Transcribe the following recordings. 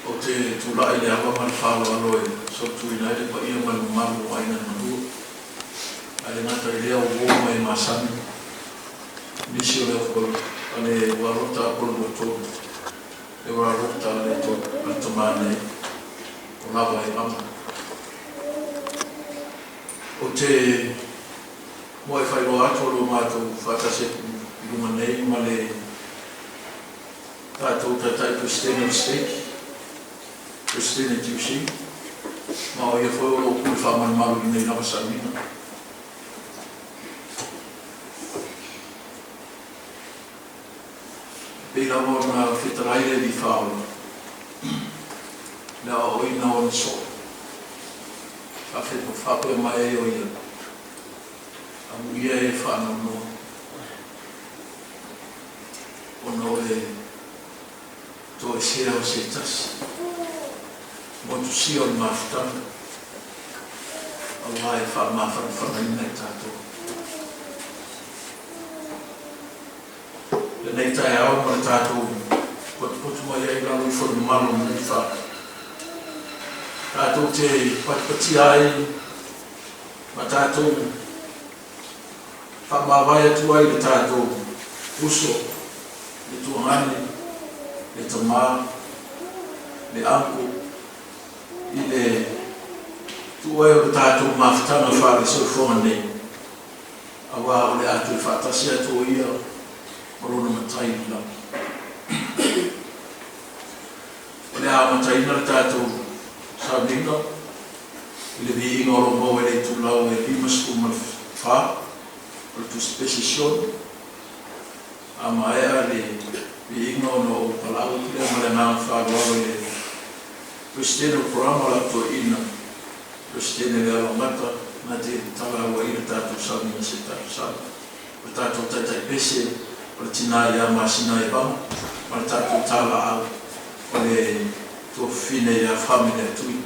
o te tula i le awa man whalo aloe so tui nai le pa ia manu mamu aina manu a le ngata i lea o woma e masani nisi o leo kolo a le warota a kolo o tō le warota a le tō a tamane o lava e ama o te moe whairoa ato lo mātou whakaseku i lunga nei ma le tātou tatai Christiana Mistake Christiana Tusi ma o ia whai o kule whaman maru i nei nawa samina pēra mo na whetaraire li whaola na o ina o niso a whetu whape mai o ia a muia e whanau no o no e to e sea o se tasi mo tu si o mafutanga a wae wha mawhana ina e tātou le nei tae au ma le tātou potu mai ai lau i whanu malo ni wha tātou te patipati ai ma tātou wha mawai atu ai le tātou uso le tuangani le tamā le anko i le tuai o le tātou mawhitanga wha le soifonga nei a wā o le atu i whaatasi atu o ia Morona matai la. Ole a matai na tātou saunga. Ile vi ingoro mo ele tu lau e bimas kuma fa. Ole tu speciation. A maea le vi ingoro no palau kile mare na fa lo e Christiana programa la to ina. Christiana le mata na te tala wa ina tātou saunga se tātou saunga. O tātou tatai pese o le tina ia masina e wama, o le tātou tala au, o le tō whine ia whamine tui.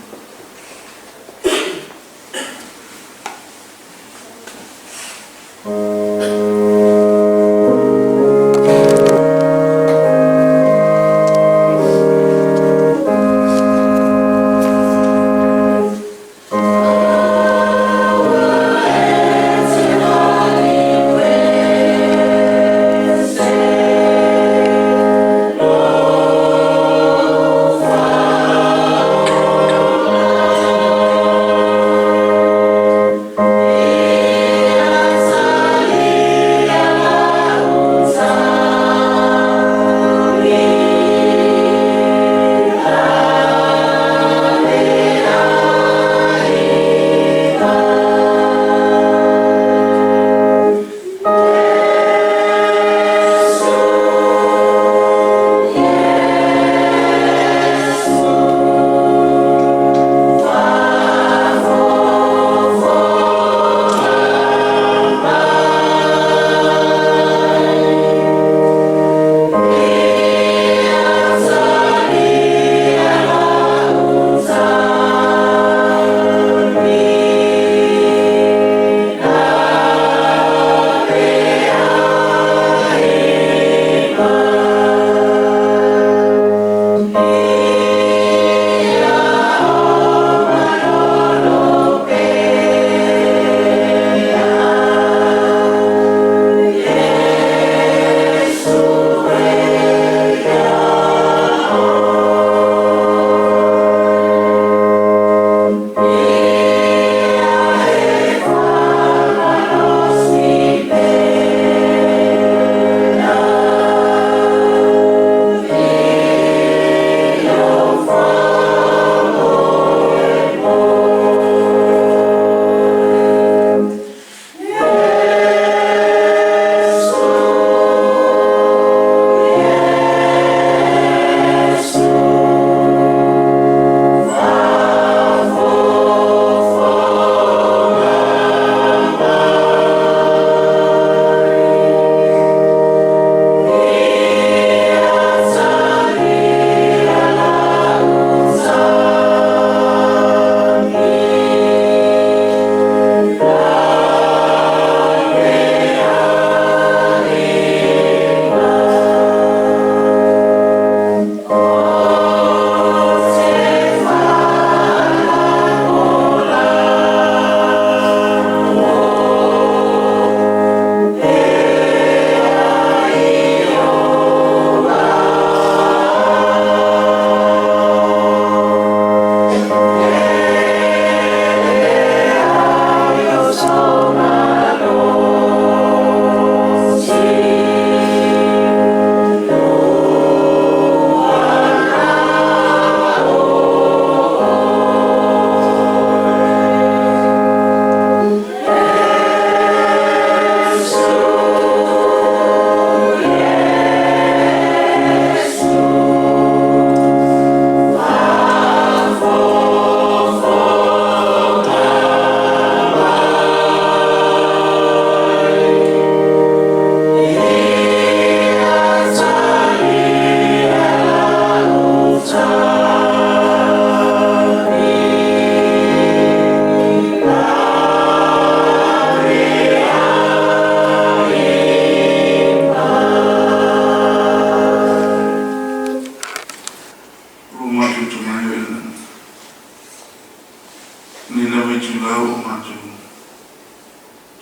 lau o matu.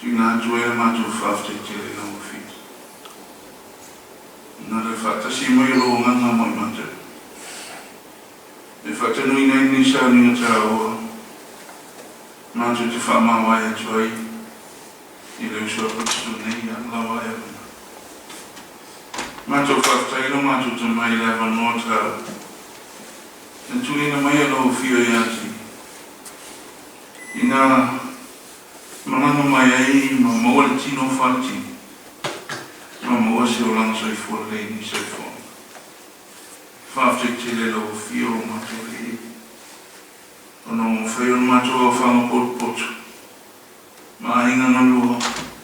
Tuna atu e matu whafte tele lau o fit. Nā re whatasi mai lo nganga mai matu. E whatanui nei ni sa ni ngata oa. Matu te whamawai atu ai. I leu sua patu nei an lawa e ana. Matu whaftaino matu te mai lewa nota. E tuina mai alo fio i ati. Ina manganga mai ai ma maua le tino whati. Ma maua se o langa sai fua leini sai fua. Whafte tele lau fio o matu le. Ono whai on matu o whanga potu. Ma inga nalua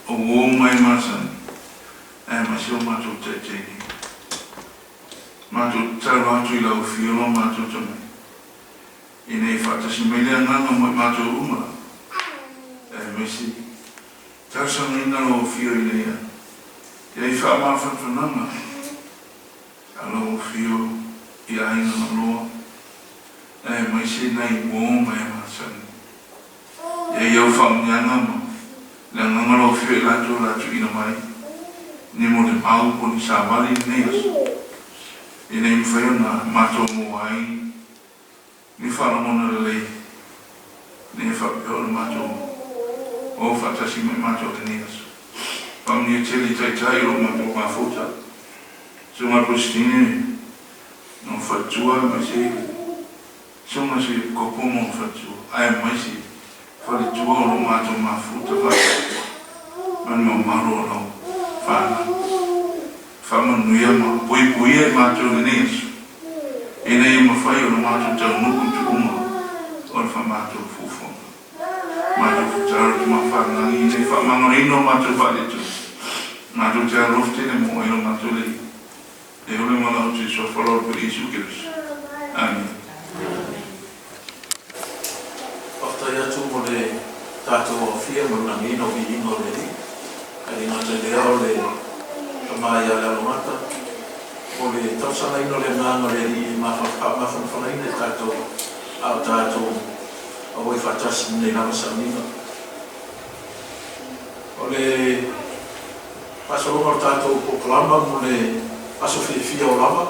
o wō mai masan. E ma se o matu te teni. Matu taro atu I lau fio o matu tamai. I nei whatasi mai lea nganga mai matu umara. Mesi, tausa ina lo fio I lea. Ia I wha whananga. A lo fio I aina na loa. Mai se nei wō mai masani. Ia iau whaungianga ma. Lea nganga lo fio I latu ina mai. Ni mo te mau po ni sāwari nei asu. I nei mwhai na mato mo ai. Ni wharamona le lei. Ni whapeo le mato mo. O whatasi me mato te ni asu. Pamni e tele tai o mato mawhota. Sunga Christine. No whatua me se. Sunga se kopomo whatua. Ai mai se. Whatua o mato mawhota whatua. Mani ma maro o lau. Whana. Whama nuia ma pui e mato le ni asu. E nei ma whai o mato tau nuku tu uma. O le whamato fufo. Mato futaro tu mawhanangi I nei whamangorino mato whaetu. Mato te arofte ne mo ero mato lei. E ole malau te so whalor per Isu Kirus. Amen. Whaktai atu mo le tātou o fia mo nangi no vi ino le li. Kari ngata lea o le tamai a le alongata. O le tausanga ino le nganga le li mawhanwhanai le tātou au tātou o i whatasi nei nama samina. O le pasalonga o tātou poklama mo le paso whiwhia o lama.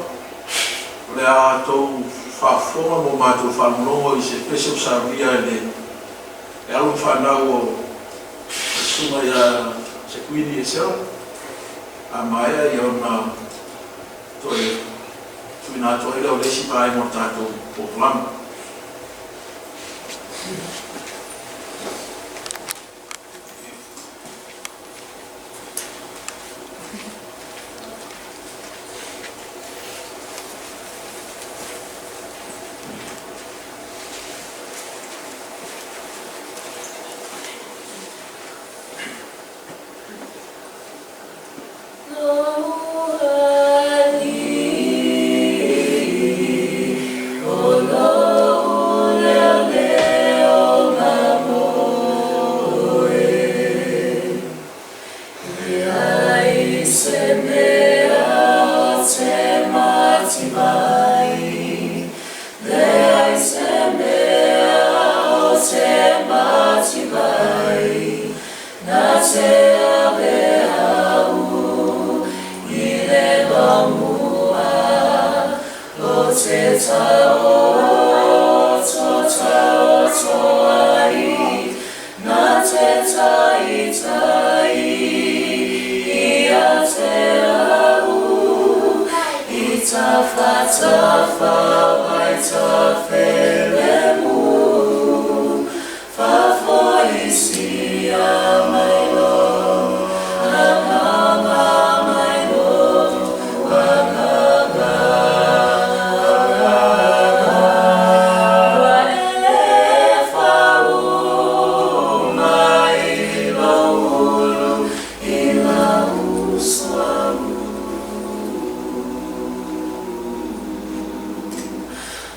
O le a tau whaafonga mo mātou whanongo I se pese o sāria e alu whanau o sunga ia se kuini e seo. A maia I ona toi tuina toi leo lesi pae mo tātou poklama.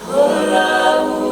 Hola.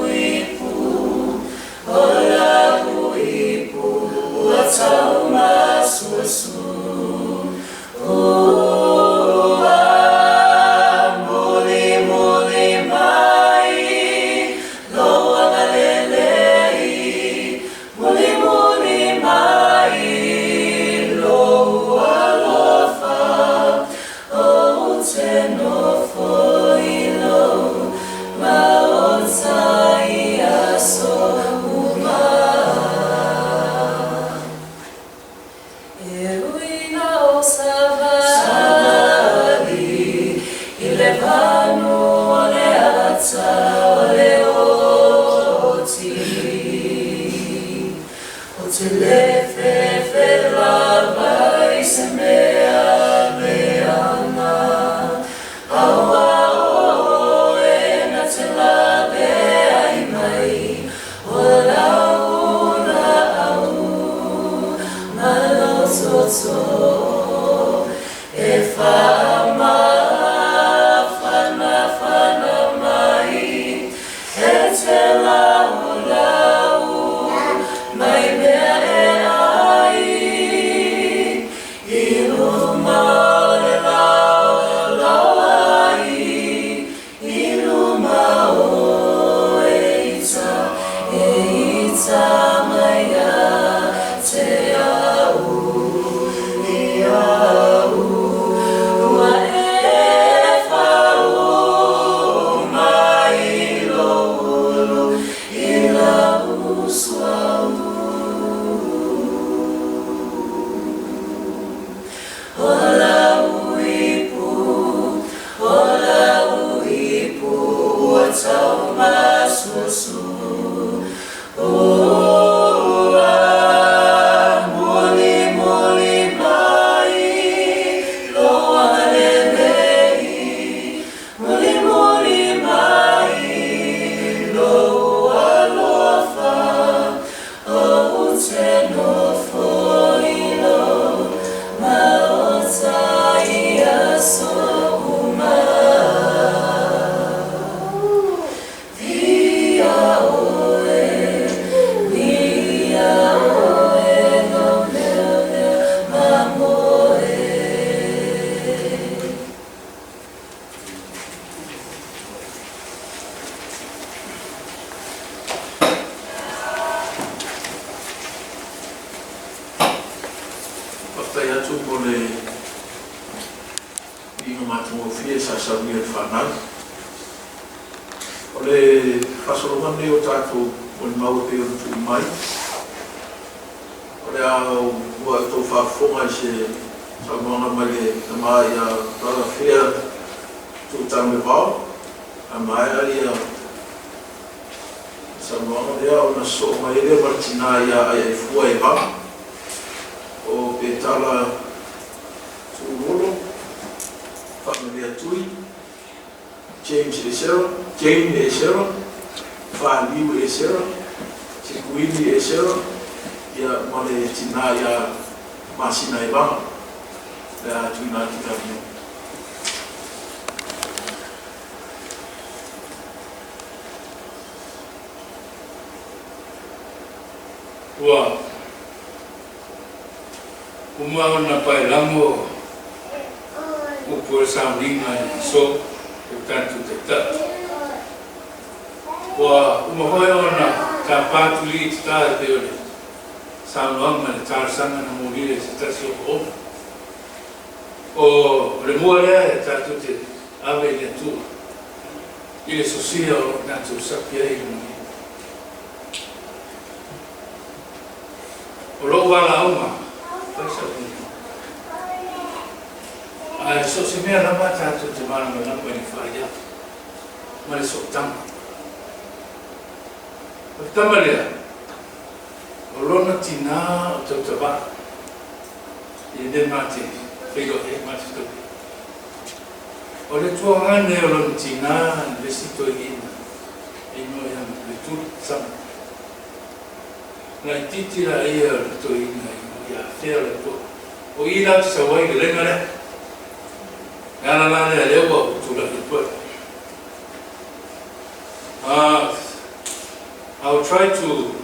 I'll try to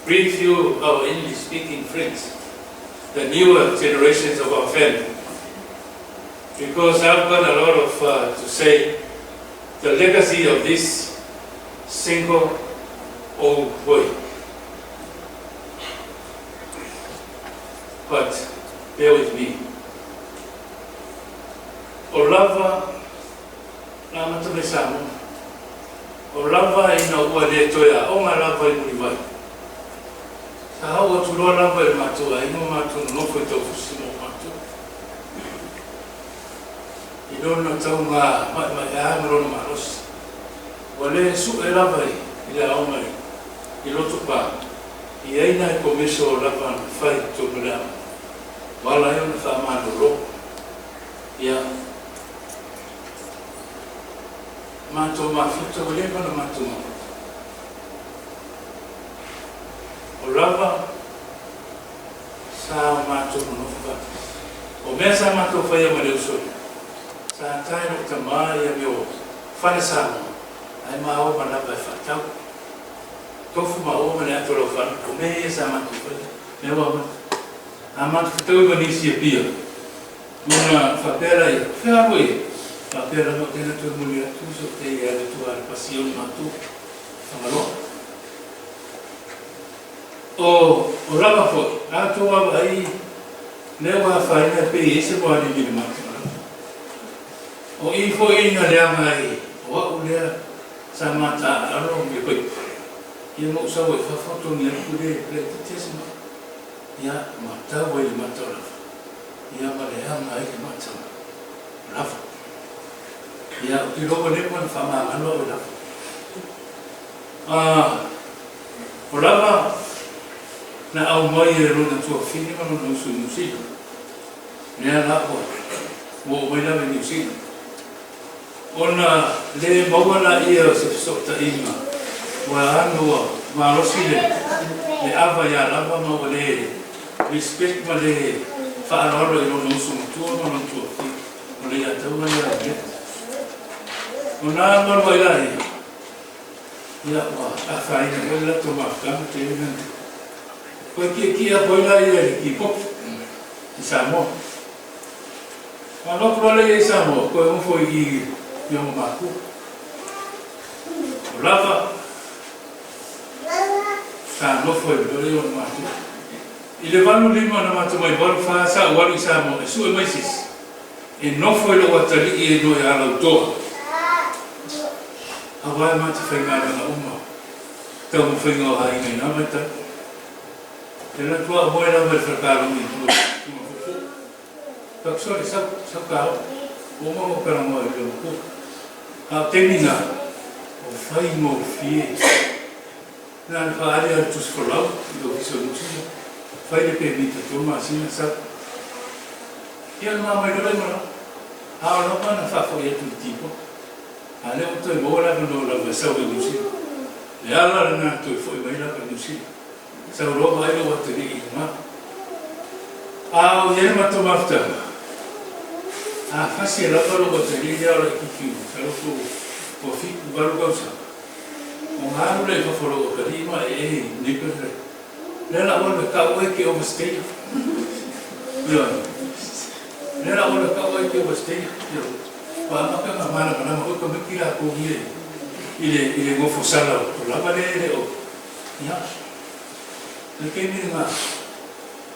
brief you, our English-speaking friends, the newer generations of our family, because I've got a lot of to say. The legacy of this single old boy. But bear with me. Olava na matumisamo. Olava ina uade toya. Onga lava imuliwai. Sa hawa tuloa lava imatua. Ino matu nofo itofusimo matu. Idona taunga mahamron maros. Wale su elavai ila omai. Ilotupa. Iaina komiso lava fai tobela. Wala yon famano ro. Ya. Mato mafito wale kono mato. Olava sa mato nofa. O mesa mato fai maleuso. Sa taino tamai ya mio. Fale sa. Ai mao manapa fatau. Tofu mao mane atolo fan. O mesa mato fai. Mewa amat fatau vanisi pia. Una fapera ya. Fai Papera no tiene tu mulia tu so te ya de tu pasión matu samalo o raba fo a tu wa ai ne wa fa ne pe ese mo ani ni matu o info ina le mai o ule samata aro mi pe ye mo sa wa fa foto ni ku de le tesma ya mata wa ni mata ya ma le ha mai mata rafa ya, di logo ne pun fama ano la. O lava na au mai e rona tua fini ma no su musika. Nea la o mo mai la me musika. Ona le maua ia se sota ima. Wa anu ma rosi le ava ya lava ma le respect ma le whaararo i rona usu mutua ma no tua fini. O le atau mai la me. Ona ma mai la ia wa afaina ko la toma kama te ina ko ki a boila ia ki pop ki samo ma no prole ia samo ko mo foi ki yo ma ku lava sa no foi do yo ma ku ile vanu lima na ma mai bol fa sa wali samo e su e mai sis e no foi lo watali e no ya la to awai mati whaingara na uma. Tau mu whainga o hai ngai namata. Te la tua moe na mai whakaro mi tua fufu. Tak sori, sau kao. O mamo pera moe le uku. A temina o whai mo fie. Nā ni whaare ar tus whalau, i o hiso musina. Whai le pe mita tuma sina sau. Ia na mai roi mara. Hao rapa na whafo i atu tipo. Ale o toi mora no la vesau de lusi. Le ala na toi foi mai la lusi. Sa ro mai lo wateri ma. A o ye ma to mafta. A fasi la lo wateri ya la ki. Sa lo ko fi baru ka sa. O haru le ko foro ka di ma e ni ko re. Le la o ka o ke overstay. Yo. Le la o ka o ke overstay. Yo. Maka ka mana mana ko mikira ko ile go fosala o la vale o ya le ke mi ma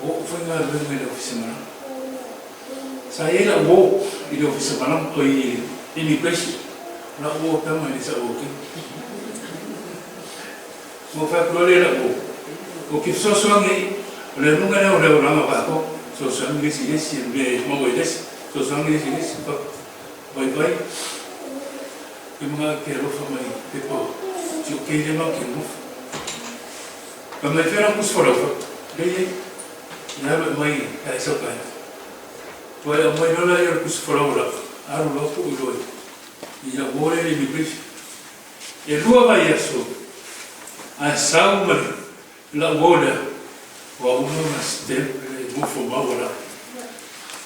o foi na le me lo fisema sa ela o ile fisema o immigration na o tama ni sa o ki mo fa prole la o ki so ngi le nunga le o le rama ba ko so ngi si me mo we des so ngi si vai que mga quero famai tipo se o que ele não quer muito mas me fizeram os fora daí já mai é só pai foi a mãe não era os fora lá aru logo o doi e já vou ele me diz e rua vai isso a saúma lá bola o aluno mas tem muito formal lá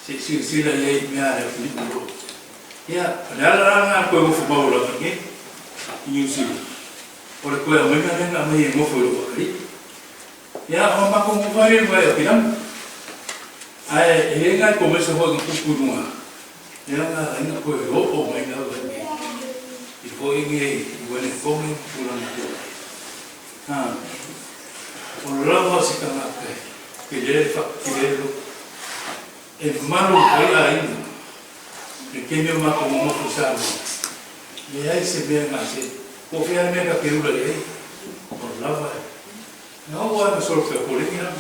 se lá aí me ara muito ya, ada ko mo fu bawo la ke ni usi por ko ya mai na mai mo fu lo kali ya o ma ko mo fare ba ya pinam ai e nga ko me so ho ku ku no ya na ina ko o mai na ba ke i ko inge wele ko me ku na ko ha o la va si kana ke le fa ke le e malo ai ai le kene ma ko mo ko sa mo le ai se be ma se ko fe ane ka ke ula le o lava no wa me so ko le kina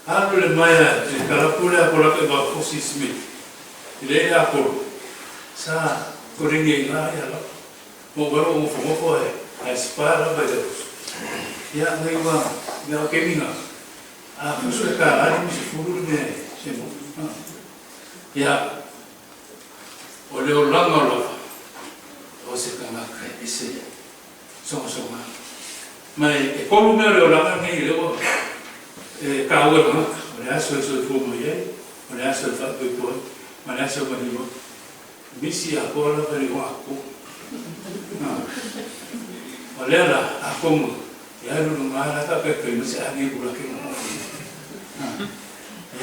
alu le mai le kala pula ko la ke ba ko si smith le ya ko sa ko ringe na ya la mo ba mo fo ai spara ba de ya ngai wa ya ke mina a fuso ka ali mi furu ne se mo ya o leo langa lava o se kanga kai ese soma mai e kolu me leo langa nei leo ka ua ma o le aso so fu mo ye o le aso fa po ma le aso ma ni mo misi a kola per i wa ko o le la a komo ya lu ma la ta pe pe se ani ku la ke mo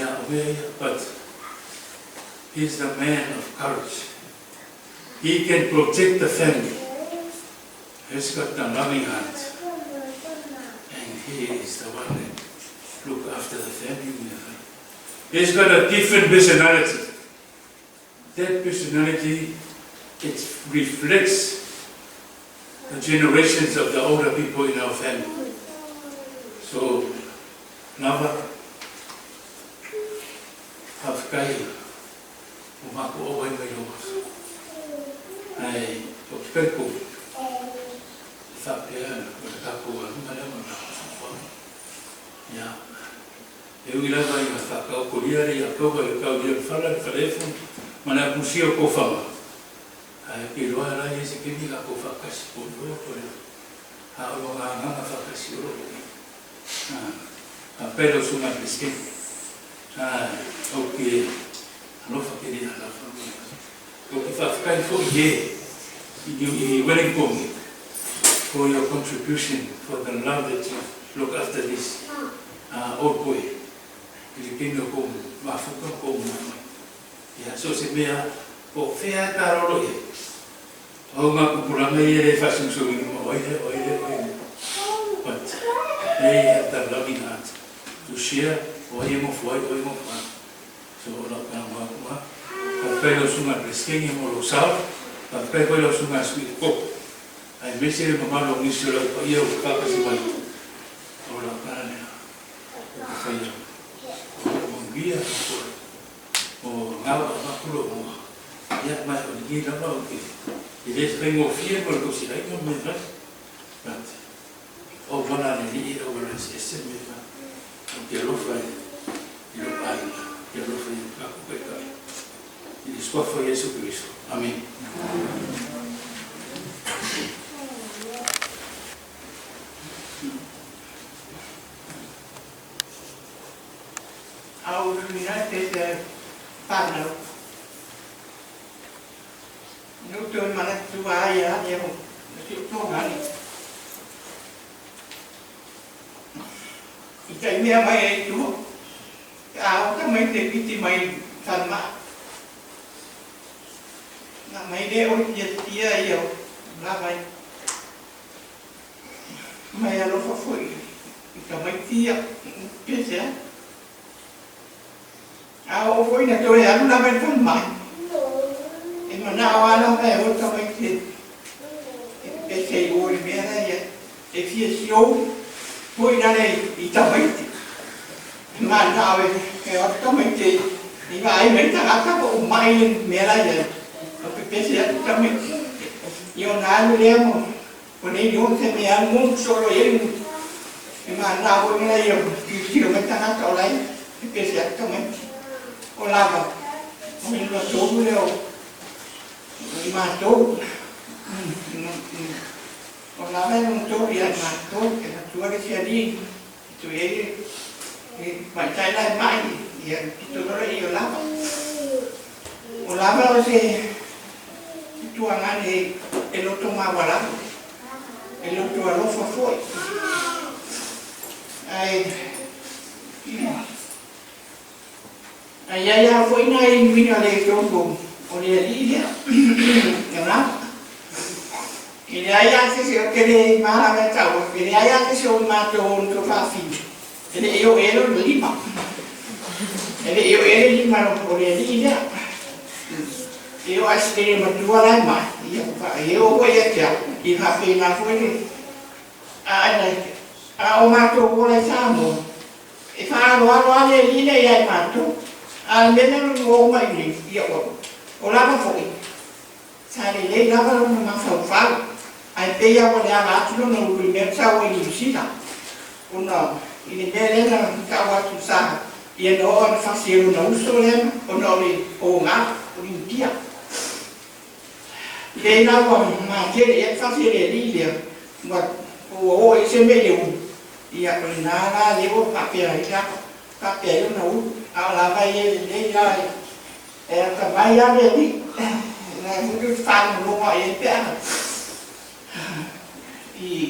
ya o but he's the man of courage. He can protect the family. He's got a loving heart. And he is the one that look after the family. He's got a different personality. That personality, it reflects the generations of the older people in our family. So, Nava, Hafkai, Umako Owen Melos. Ai, o perco whapea, ka kua, mara mana whapea. Ia. E ui lava i whakau koria ri a kaua i kau i whala i whalefo, mana musio ko whama. Ai ki roa rai e se kemi ka ko whakasi ko roa korea. Ha o ngā nganga whakasi o roa. Ka pero sunga peske. O ki alofa kiri a lafa. O ki whawhakai fo i e, i Wellington, for your contribution, for the love that you look after this old boy. Ili kino ko mafuka ko mama. Ya so se mea o fea karolo e. O nga kupuranga i ere fashion so ni mo oile. But they have that loving heart to share oile mo foi. So la kama kuma. Ka pelo sunga preskengi mo lo sao. Ka pelo sunga sweet pop. Ai mesere mama lo ngisio lo ia o ka kasi mai. O la kana. Ka fai. Dia o ngau makulo mo ya mai o ni la ba o ke ile tengo fie por que si hay no me da o bona ni o bona se me va que lo fai y lo pai que lo fai a copeca y después fue Jesucristo. Amén. Our United Partner. Nếu tôi mà nó chú ai á, thì không, nó chịu tốt hả đi. Chạy mẹ mày chú, áo các mấy tiền cái mày thần mà. Là mày đeo nhiệt tia nhiều, là mày. Mày là nó phát phổi, cả mấy tia, biết sẽ. Áo phối là tôi ăn nó bên phần mạnh, nhưng mà nào nó về hốt cho mình thì cái xe ôi mẹ này cái phía siêu phối ra đây đi cho mình mà nào về cái hốt cho mình thì mà ai mấy thằng các bộ may lên mẹ này vậy cái xe cho mình nhiều ngày luôn em còn đi vô thì mẹ muốn số rồi em mà nào về cái này nhiều chiều mấy thằng các lấy cái xe cho mình o lava, mình là chỗ nhiều, mà chỗ, o lava là chỗ điện mà chỗ cái xe đi, tụi ấy phải chạy lại mãi, thì tụi nó lại nhiều lắm, o lava là gì, chỗ anh ấy, cái lỗ trong mà vào lắm, cái lỗ chỗ lỗ phá phổi, ai ya foi nai mina le jongo o le lidia ngana ile aya se ke le mara me tau ile aya se o ma to fa fi ile yo ero lima ile yo ero lima o le lidia yo astere ma tu ala ma yo ko ya tia I ha pe na foi ni o ma to ko le sa mo e fa lo le lidia ya ma to mena ngô mai ni ia o lava foi sale le lava no ma fa ai pe ia o la tu no o primeiro sa o ni sina o no I ni bele na ka wa tu sa ia no o fa si no uso le o no ni o nga o ni dia le na wa ma ke le fa si le li le ma o se me le ia o na le o pa pe ia pa pe no là vay để rồi cả vay ra đi này cũng cái fan luôn mọi người biết thì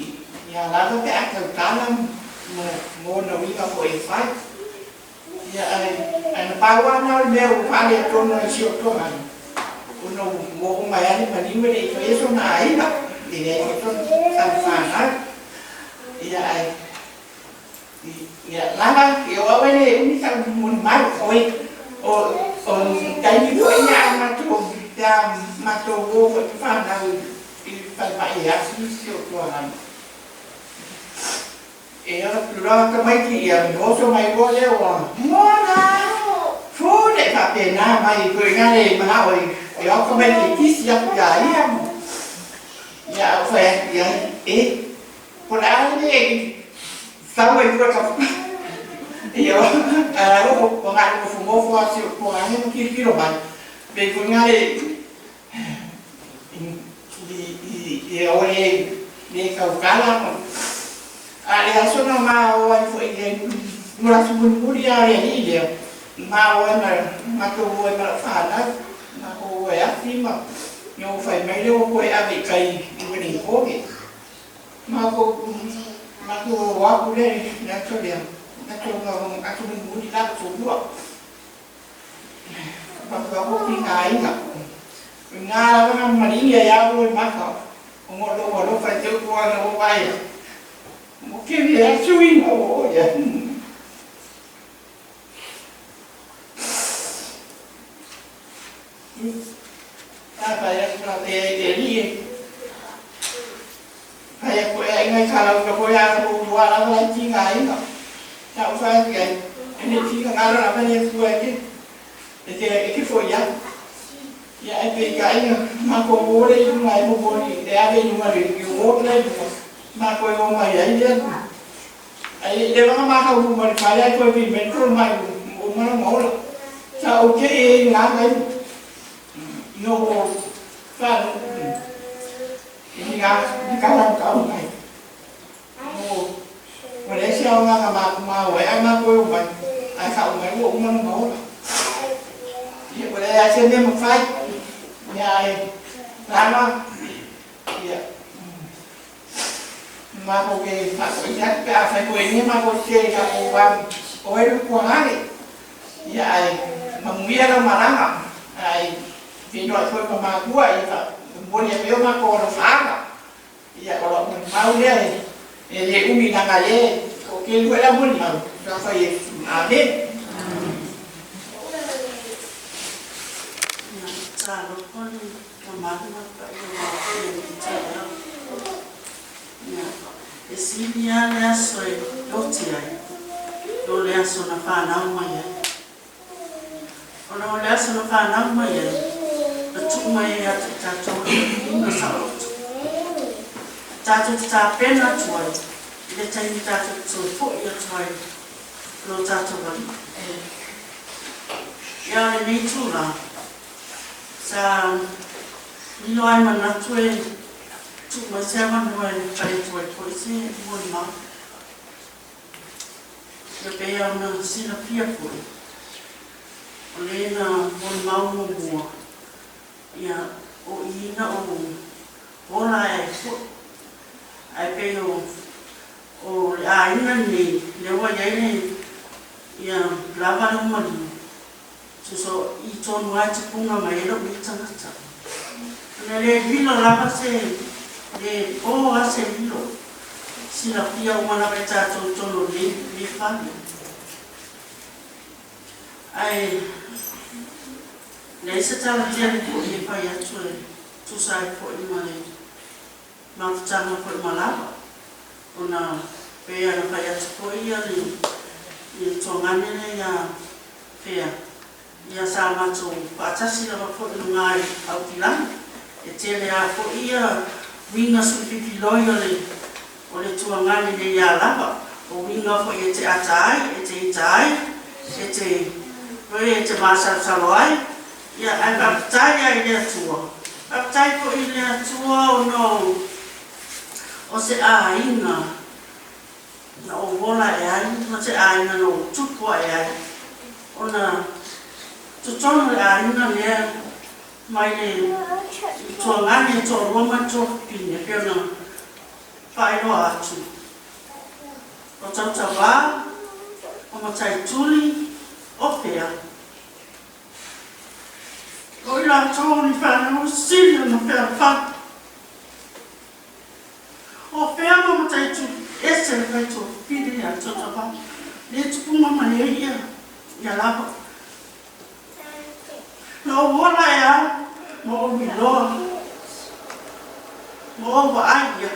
nhà lá có cái thằng cá lắm mà môn nào đi vào buổi phái giờ anh bao qua nó đeo pha để cho nó chịu cho anh cũng nó mua con mày anh mà đi với đi thuê số này đó thì để cho ăn phản á thì giờ ya lama yo awe ni uni sa mun mai oi o cái như vậy nha mà tu vô phải phàm nào phải phải ya siêu to này đó cái mấy chị có số mày có leo mua nào phố để phạt tiền na mày cười ngay đây mà hỏi đó có mấy chị kít giặc gái em Ya fa ya por ahí sao vậy tôi không hiểu có ngại của phụ mẫu pha chịu có ngại những kia kia rồi bạn về con ngại thì ở đây đi cầu cá lắm ada sona mau ai foi mula subun kuria ni dia mau ai mà tu ai mà phản đó mà cô ấy ác phim mà nhiều phải mấy đứa cô ấy ăn bị cày đi đỉnh cố kì mà cô quá cô đây đã cho điểm đã cho ăn subun kuria đi ra xuống ruộng và cô đi ngái gặp ngà nó mà đi nghề áo rồi mắt họ một lúc phải chơi qua nó bay một cái gì đó chui nó vậy ta phải để đi phải của anh ấy khá là của anh là bộ qua nó là chi ngái nó cháu phải cái này chi ngái nó là cái này của cái phổi á ya ai cái mà cô bố đây chúng mày bố đi để ai bên mà được nhiều bố lên mà coi ông mày ấy chứ ấy để mà không mà phải đây coi vì mình không mày ông nó ngủ rồi sao cái làm cái nó phải đi cái làm cậu này mà để sao mà vậy ai mà coi ông mày ai không mày ông nó ngủ rồi vậy mà đây xem em một phái nhà làm không mà cô kia phải phải quên nhưng mà cô chơi là cô làm cô ấy được quá đi vậy mà biết đâu mà lắm ạ vì nói thôi mà cuối là muốn nhà béo mà cô nó phá ạ vậy cô là mình mau đi thì cũng bị thằng này cô kia phải là muốn mà nó phải biết cha nó con mà nó phải là cha e sinia le soi doti ai do le so na fa na mai ona le so na fa na mai tu mai ya ta to na sa ta pena tuai le tai ta to fo ya tuai lo ta to ban ya ni tu la sa ni lo ai man na tuai tu ma se man no ai tai tuai ko se mon ma ya pe ya na si na pia ko ole na mon ma mo mo ya o ina o la e ko ai pe o ai na ni le wa ya ni ya lava no mo ni so I ton wa ti punga mai lo mi tsana tsa na le vilo lava se le o a se vilo si la pia o mana beta ton le fa ai le se tala tia ko le fa ya tu sai ko I male ma tsama ko malava ona pe ya na fa ya ko ia ni tongane le ya pe ia sama tu patasi la ko ngai au tilan e tele a ko ia winga su pipiloi ole tuangani le ia lava o winga ko e te atai e te masa saloi ia ai kaptai ai le tua kaptai ko I le tua no o se a inga na o vola e ai no se a inga no tupo e ai ona tu tono le aina le mai le to ngani to roma to pine pena pai no atu o tau o matai tuli o pea o ila toni pa no sili no pea fa o pea mo matai tu ese le to pine ya to tava le tu mama le ya lava no wala ya mo bilo mo ba ai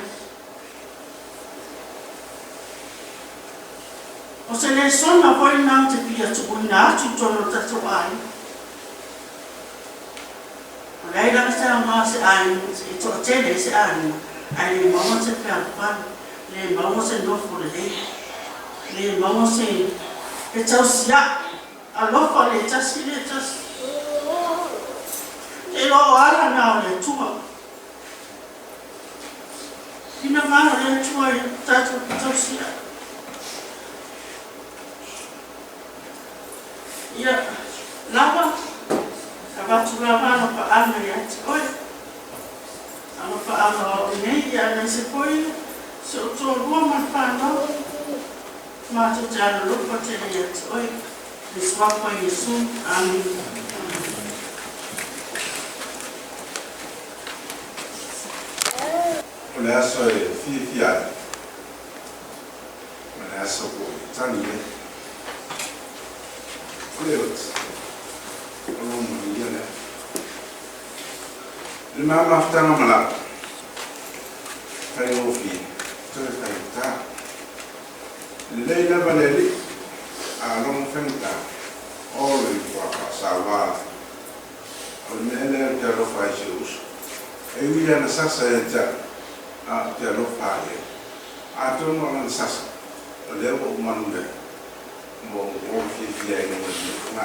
o se le sona foi na te pia tu na tu tono ta tu ai Rai la sa ma se ai e to tele se ai ai le mama se pa pa le mama se no fo le mama se e tau sia a lo fo le tasi le tasi e lo ara na le tua ina mana le tua e tau sia ia lava abatu lava no pa ana ya oi ana pa ana o nei ya na se foi se o to rua ma pa no ma to ja lo pa te ya oi le swa pa Yesu amen. Le aso e fia ma le aso ko tani le leot o mo ni le mama ftanga mala kai o fi to kai ta le la valeri a long fenta o le kwa sawa o me le te ro fa Jesus e wi ana sasa e ta a te ro fa e a to no ana sasa o le o manunde mo fi e no na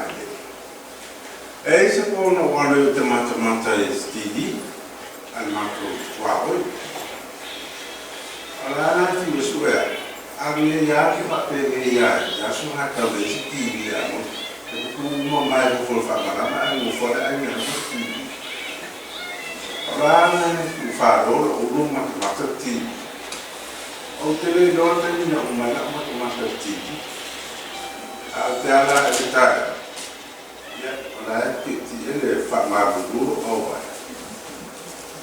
e se po no wale te mata e stidi al mato wao ala na ti suya agni ya ki pa pe ya su ha ka be stidi ya mo ku mo mai ko fa mala ma mo fo da ai na stidi ala na ku fa ro o ru mata ti o te le do te ni na ma mata ti a te ala e ta la ti ele fa ma bu o wa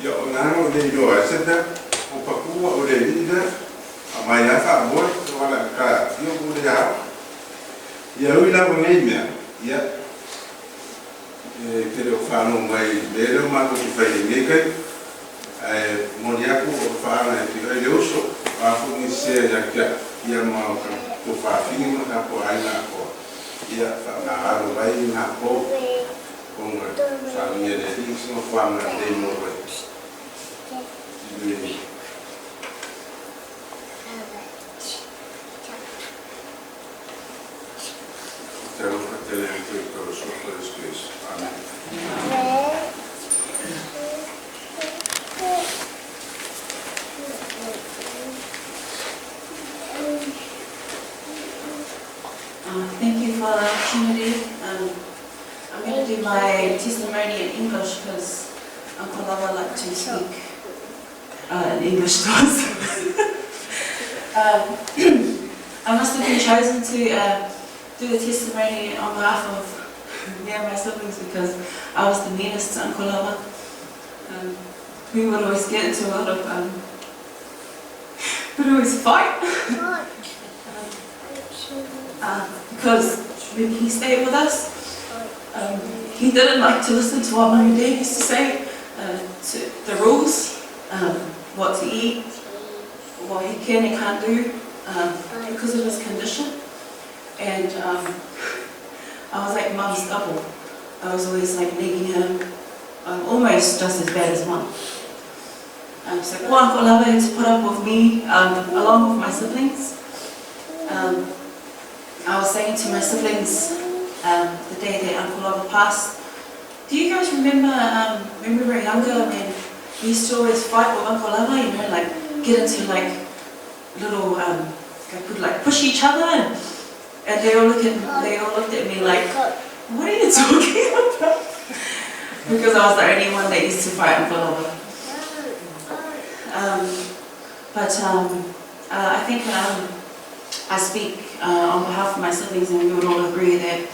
yo na no le yo ese da o pa ku o le ida a mai ya fa mo wala ka yo bu le ya ui la bo nei mea ya te le fa no mai le le ma ko fa ni kai mo ya ku fa na ti le uso a fu ni se ya ka ya ma ko fa fini ma ka ko ai na ko ya fa na aro vai na ko con famiglia di sono famiglia dei nuovi te lo fratello anche per lo suo per stesso amen. Thank you for the opportunity. I'm going to do my testimony in English because Uncle Lava likes to speak in English to us. I must have been chosen to do the testimony on behalf of me and my siblings because I was the meanest to Uncle Lava. We would always get into a lot of, we'd always fight. Because when he stayed with us, he didn't like to listen to what Mum and Dad used to say, to the rules, what to eat, what he can and can't do, because of his condition. And I was like Mum's double. I was always like nagging him, almost just as bad as Mum. So Uncle Lava had to put up with me, along with my siblings. I was saying to my siblings the day that Uncle Lava passed, do you guys remember when we were younger when we used to always fight with Uncle Lava, you know, like get into like little, could like push each other and they all looked at me like, what are you talking about? Because I was the only one that used to fight Uncle Lava. I think I speak on behalf of my siblings, and we would all agree that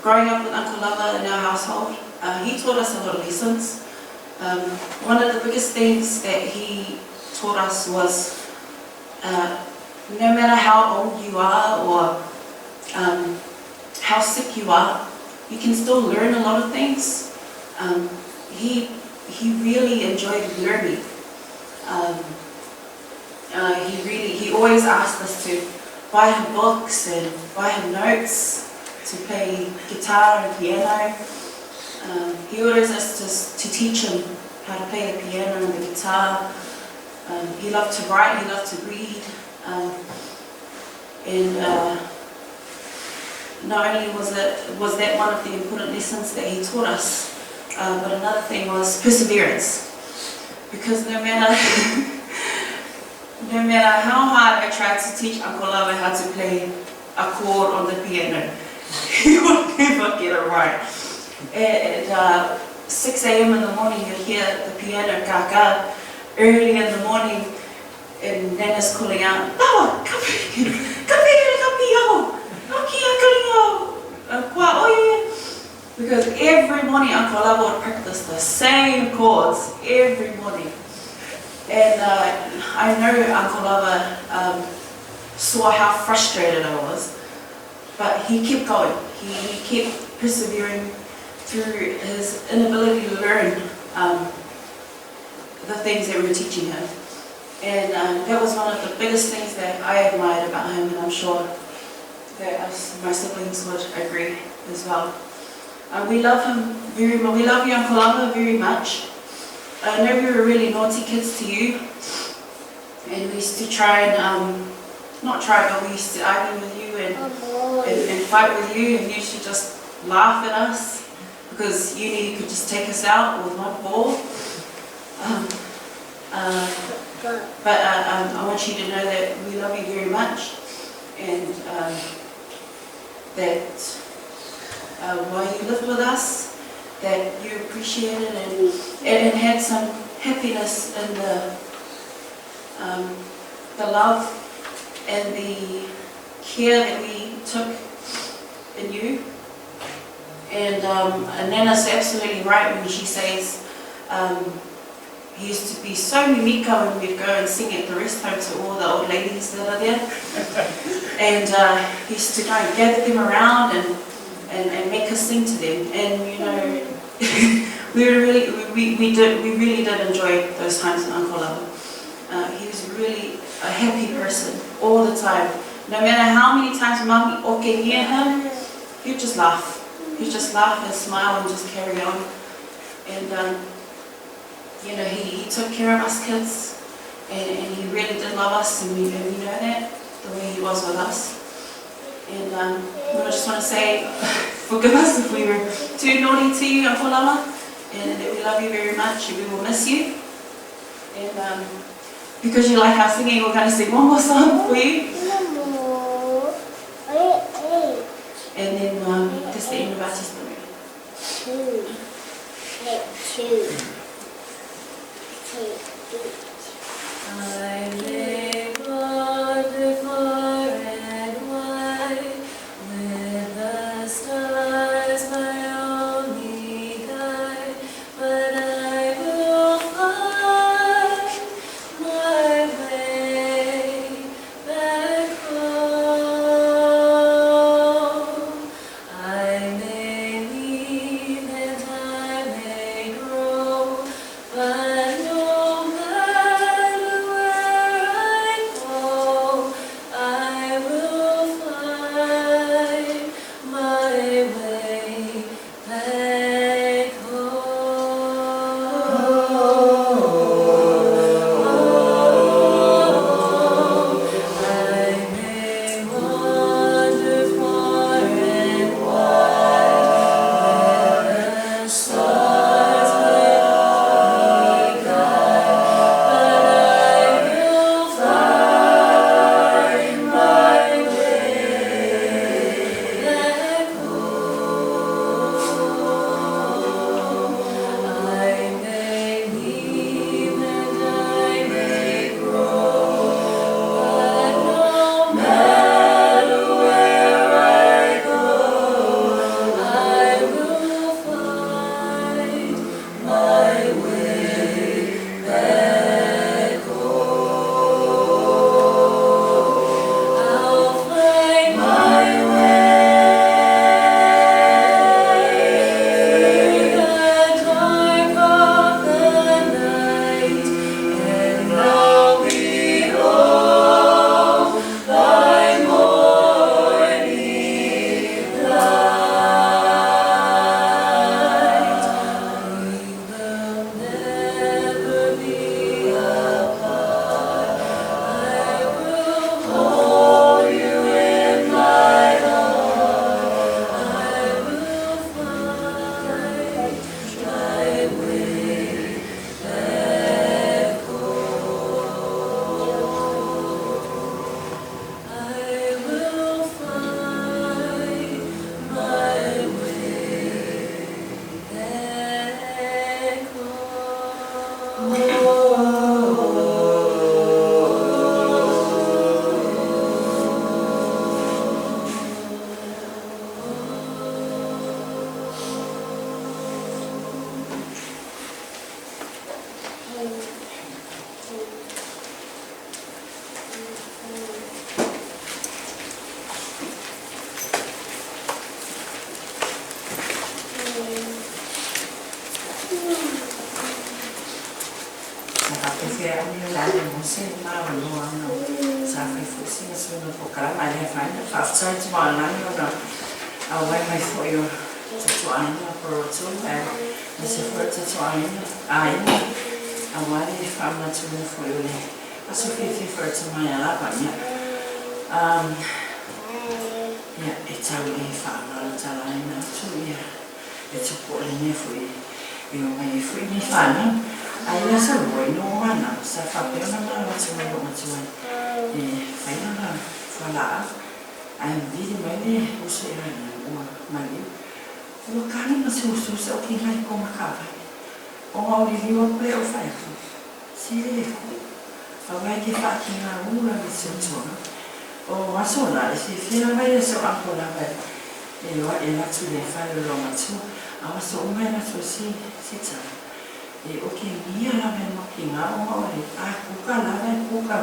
growing up with Uncle Lava in our household, he taught us a lot of lessons. One of the biggest things that he taught us was no matter how old you are or how sick you are, you can still learn a lot of things. He really enjoyed learning. He always asked us to buy him books and buy him notes to play guitar and piano. He always asked us to teach him how to play the piano and the guitar. He loved to write, he loved to read. Not only was that one of the important lessons that he taught us, but another thing was perseverance. Because no matter how hard I tried to teach Uncle Lava how to play a chord on the piano, he would never get it right. At 6 a.m. in the morning, you'd hear the piano kaka. Early in the morning, and Nana's calling out, "Lava, kapi yo, because every morning Uncle Lava would practice the same chords every morning. And I know Uncle Lava saw how frustrated I was, but he kept going. He kept persevering through his inability to learn the things that we were teaching him. And that was one of the biggest things that I admired about him, and I'm sure that my siblings would agree as well. We love him very much. We love you, Uncle Lava, very much. I know we were really naughty kids to you, and we used to try and, not try, but we used to argue with you and fight with you, and you used to just laugh at us because you knew you could just take us out with one ball. But I want you to know that we love you very much, and that while you lived with us, that you appreciated and had some happiness in the love and the care that we took in you. And Nana's absolutely right when she says he used to be so mimika when we'd go and sing at the rest home to all the old ladies that are there. And he used to go and gather them around and make us sing to them. And you know, we really did enjoy those times in Uncle Lava. He was really a happy person all the time. No matter how many times Mummy oke near him, he'd just laugh. He'd just laugh and smile and just carry on. And you know, he took care of us kids, and he really did love us, and we know that, the way he was with us. And we just want to say, forgive us if we were too naughty to you, Uncle Lava, and that we love you very much, and we will miss you. And because you like our singing, we're going to sing one more song for you. And then that's the end of our testimony. I lay God before and wide, with the stars my only guide, but I will find my way back home. I may leave and I may grow,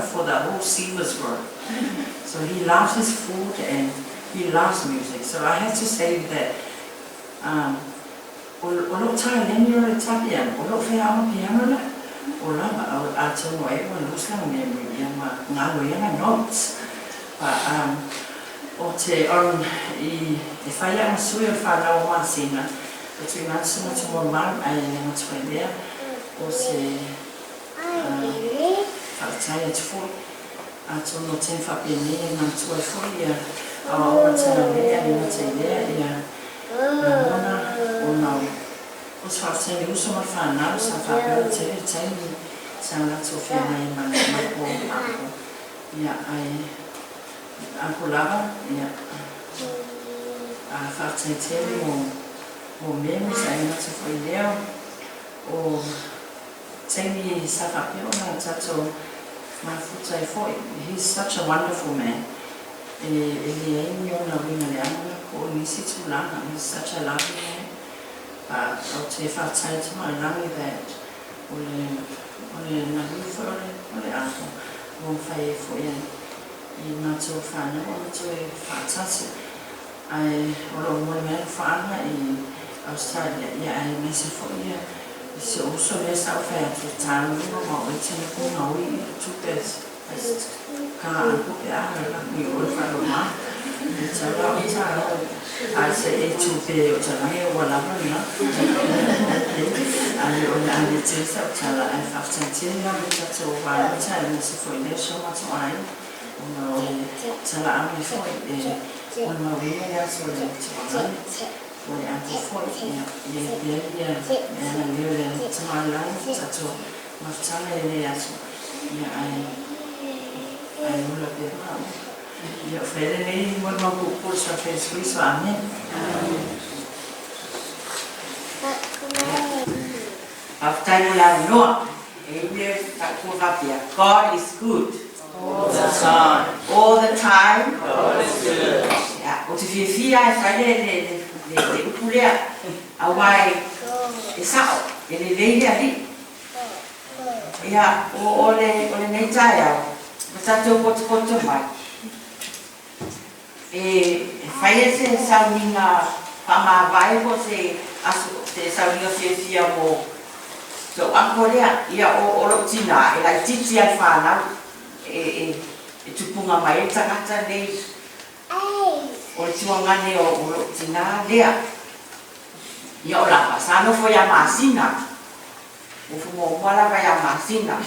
For the whole Seaver's work. So he loves his food and he loves music. So I have to say that Olo tai lenyo le tapian, olo fe ama piano na, ola ma ato no e wa lusla me ma ngalo yana notes. But o te I whai ama sui o whanau masina, between us and what's more man, I am not right there, o se whakatai at fui, ato no ten whapene e man tua fui a awa tana lea ni na te lea na mona o nau. O se whakatai uso ma whanau sa whakara te taimi sa lato whiana I mana mako ako. Ia ai Uncle Lava, whakatai tere o meme sa ina te whai leo o taimi sa whapeo na tato mafutai foi. He's such a wonderful man. Ele o na wina le ana ko nisi tūlanga. He's such a lovely man. But o te whakatai te mai langi that ole na lufa ole ako o whai foi I mātou whanau, o mātou e whātasi. Ai, oro mōi mea whaanga I Australia, ia ai mese fōi ia. I se oso mea sau whai atu tānu rima ma o I tēne ko ngā ui I tūpes. Ka anko pe aha I oi whanau mā. I tāra o tāra. Ai se e tūpe o tārangi o walama nā. Ai o le ane tēsa o tāra ai whaftantia nā me tātou wāna tāra mese fōi lea so mātou ai. Ona o tala ami foi ona o ia so le tala o le anko foi ia na le tala tato ma tala le aso ia ai ola pe ma ia fere nei mo ma ko sa fe so amen after la no ele ta ko rapia God is good all the time. All the time. God is good. Yeah. O te whiawhia e whaile le upulea a wai e sao, e le leile a li. Ia, o le nei tai au, ma tatou koto mai. E whaile se sauninga whamawai ko se asu, se sauninga whiawhia mo so ankorea, ia o lo tina, e lai titi al whanau. E tupunga mai e tangata nei o le tuangane o lo tina lea ia o lapa sa no foi a masina o fumo wala vai a masina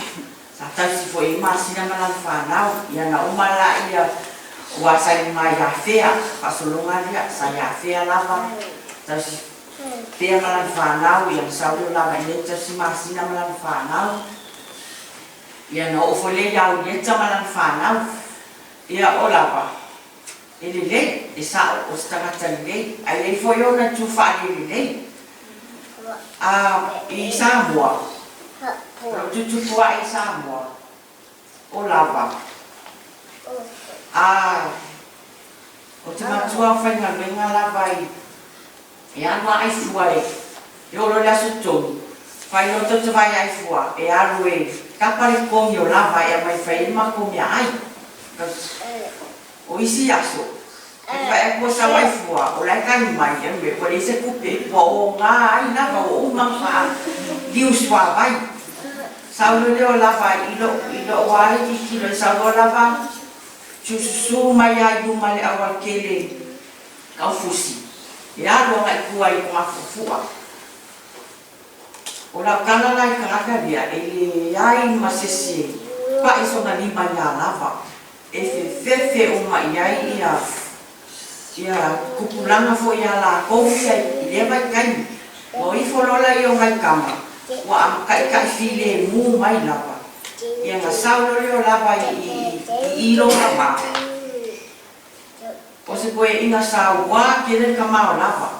sa tasi foi masina malan whanau ia na umala ia ua sai mai a fea pasolonga lea sa ia fea lava tasi fea malan whanau ia saulo lava ia tasi masina malan whanau ia no ofole ya o le tamalan whanau ia o lava ele le e sao o stangata le ai le foi ona tu whale le I Samoa tu tua I Samoa o lava o te matua whainga wenga lava e anwa ai fua e oro la sutonu whai no te vai ai fua e aru e kapare kongi o lava e mai whai ma kongi ai O isi aso. E ko sa wai fua, o lai kai mai me ko le se kupe o nga ai na o ma fa. Diu swa vai. Saulo leo lava ilo wai ki lo saulo lava. Su mai ai du male awal kele. Kau fusi. Ya lo ngai kuai ko afufua. Ola kana lai kana dia ele ai masesi pa iso na lima ya lava e fe o mai ai ia kupulanga fo ya la ko ia ile mai kai o I folola I o mai kama wa am kai file mu mai lava ia nga saulo le lava I lo lava o se koe inga sa wa kele kama o lava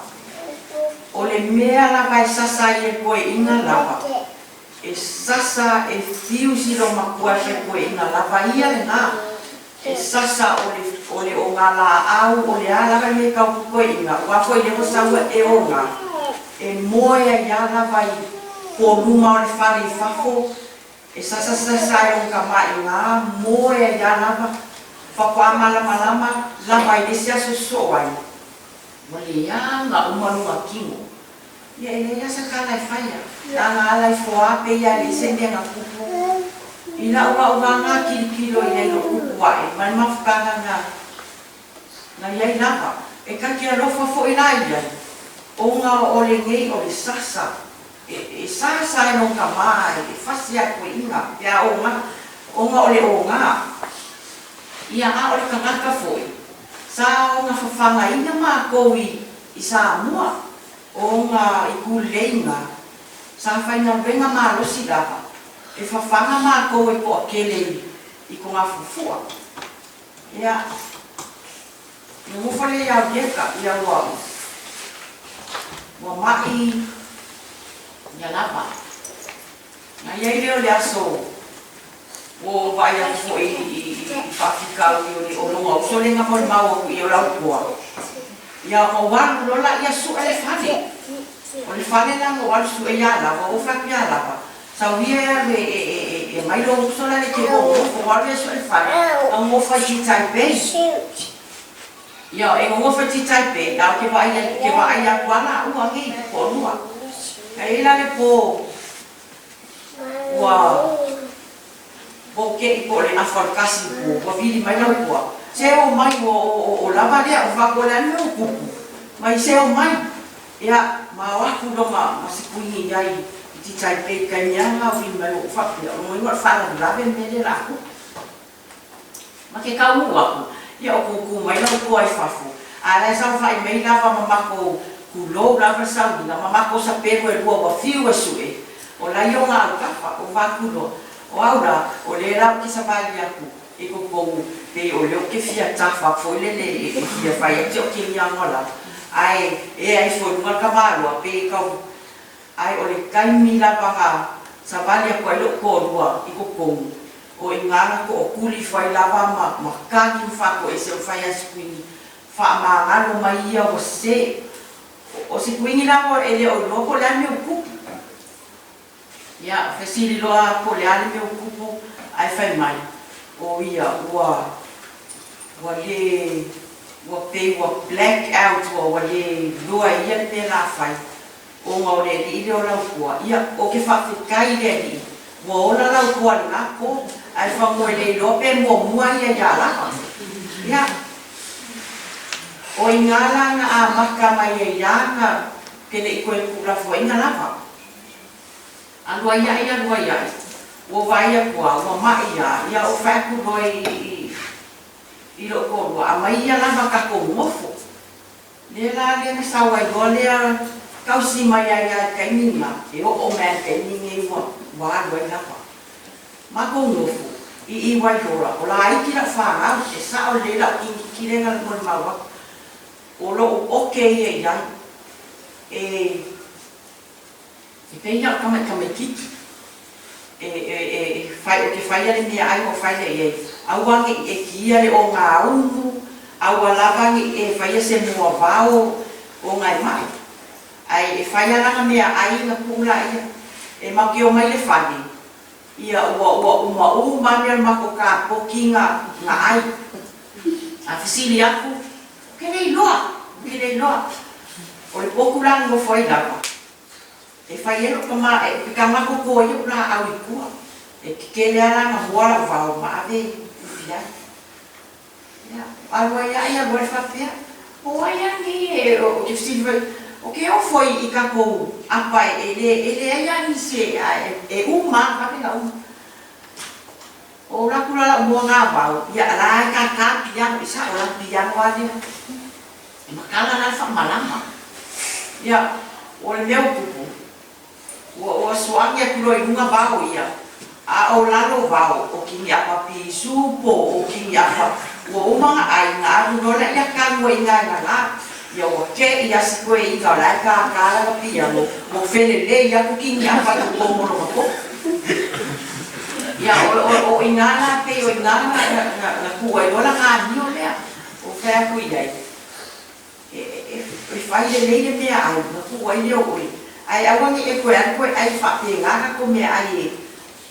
o le mea lava e sasa I e koe inga lava e sasa e fiu si lo makua se koe inga lava ia le nga e sasa o le o ngā la au o le ala me kau koe inga wa koe le saua e o ngā e moea ia lava I ko luma o le whare I whafo e sasa e o kama I ngā moea ia lava whakua malama lava I lesi aso soai Wale ia ngā umarunga kingo. Ia ia sa kala I whaia. Ia ngā ala I whoa pe ia le sende ngā kupu. Ina ua ngā kilo I leilo kupu wae. Mai mawhukanga ngā iai lava. E kakia rofa fo I nā iai. O ngā o le ngei o le sasa. E sasa e no ka mai. E whasi a koe inga. Ia o ngā o le o ngā. Ia a o le kangaka foi. Sa o ngā whawhanga inga mā koui I sa mua. O ngā I kuleinga. Sa whainga wenga mā rosi lava. E whawhanga mā koui po a kele I ko ngā fufua. Ia. Ia mufale ia geka ia wau. Wa mai ia lava. Nga iai leo le aso. O vai a foi whawhikau I o longa o so lenga mo mau I o lau kua. Ia o waru lola ia su e whane. O le whane na o waru su e ia lava, o whaki ia lava. Sau ia e mai lo so la le ke o waru ia su e whane. A ngofa I Taipei. Ia e ngofa I Taipei, au ke wa ia kuala ua ngi po lua. E ila le po wow. Porque por a forcasi po vili mai lau kua. Se o mai o lava lea o whakola me o kupu. Mai se o mai. Ia ma waku no ma sikui iai I ti Taipei kai mianga o vili mai o whapia. O ingoa whala lave me le laku. Ma ke kau waku. Ia o kuku mai lau kua I whafu. A lai sau whai mei lava mamako kulou lava sau ina. Mamako sa peru e lua wa fiu e sue. O lai o ngā ukafa o waku no. O aura, o le rau ki sa vali aku, e ko kou, pe o leo ke fia tafa, foi le e fia whai, e te o ke mia ngola. Ai, e ai foi nunga kamarua, pe kau, ai o le kaimi lava ngā, sa vali aku ai lo kōrua, i ko kou. O i ngana ko o kuli whai lava ma kaki mwhako e se o whai asikuini, wha ma ngano mai ia o se, o se kuingi lava e le o loko le ame o kupu. Ia, whesiri loa po le ale me o kupu, ai whai mai. O ia, ua pei, ua black out, ua le lua ia me la whai. O ngā o le li o lau kua. Ia, o ke whawhikai le li. Ua ola lau kua le ngā ko, ai whangoe le lope mua ia ia laka. Ia, o i ngā langa a maka mai e ianga, kene I koe kura fua inga lava. Alua ia. O vai a kua, o mai ia o whaku roi I lo korua. A mai ia lava kako ngofo. Le la na sawai go lea kausi mai ia kaininga. E o mea kaininga I wa roi lava. Mako ngofo. I wai hora. O la aiki la whanga, e sa o le la ki renga le mori maua. O lo oke ia iai. E peina o kamai kiki. Fai o ke whai ale mea ai o whai le iei. Auangi e kia le o ngā ungu. Aua lavangi e whai se mua vau o ngai mai. Ai e whai alanga mea ai na pula ia. E maki o mai le whani. ia ua mami al mako ka poki nga ai. A fisili aku, kene loa. O le poku lang mo foi lava. E fai ero kama e kama ko ko yo la au ikua. E kele ala nga moala vao ma ave fia. Ya, alwa ya boa fa pia. O ya ni o que silva o que eu foi e kako apa ele ya ni se e uma pa pega o la kula mo nga vao ya la ka pia isa o la pia wa ni. Makala na fa malama. Ya, o le meu pupu. O suangi aku loi bunga bau ia. A o lalo bau o kingi apa pi supo o kingi apa. O umanga ai nga aru no la ia ka mo inga nga. Ya o ke ia sikwe inga la ka la pi ya mo fele le ia ku kingi apa ko mo lo ko. Ya o inga la pe o inga na ku ai no la nga ni o le. O fa ku ia. E fai le le mea ai na ku ai le o ai awangi e koe ai whapea ngana ko mea ai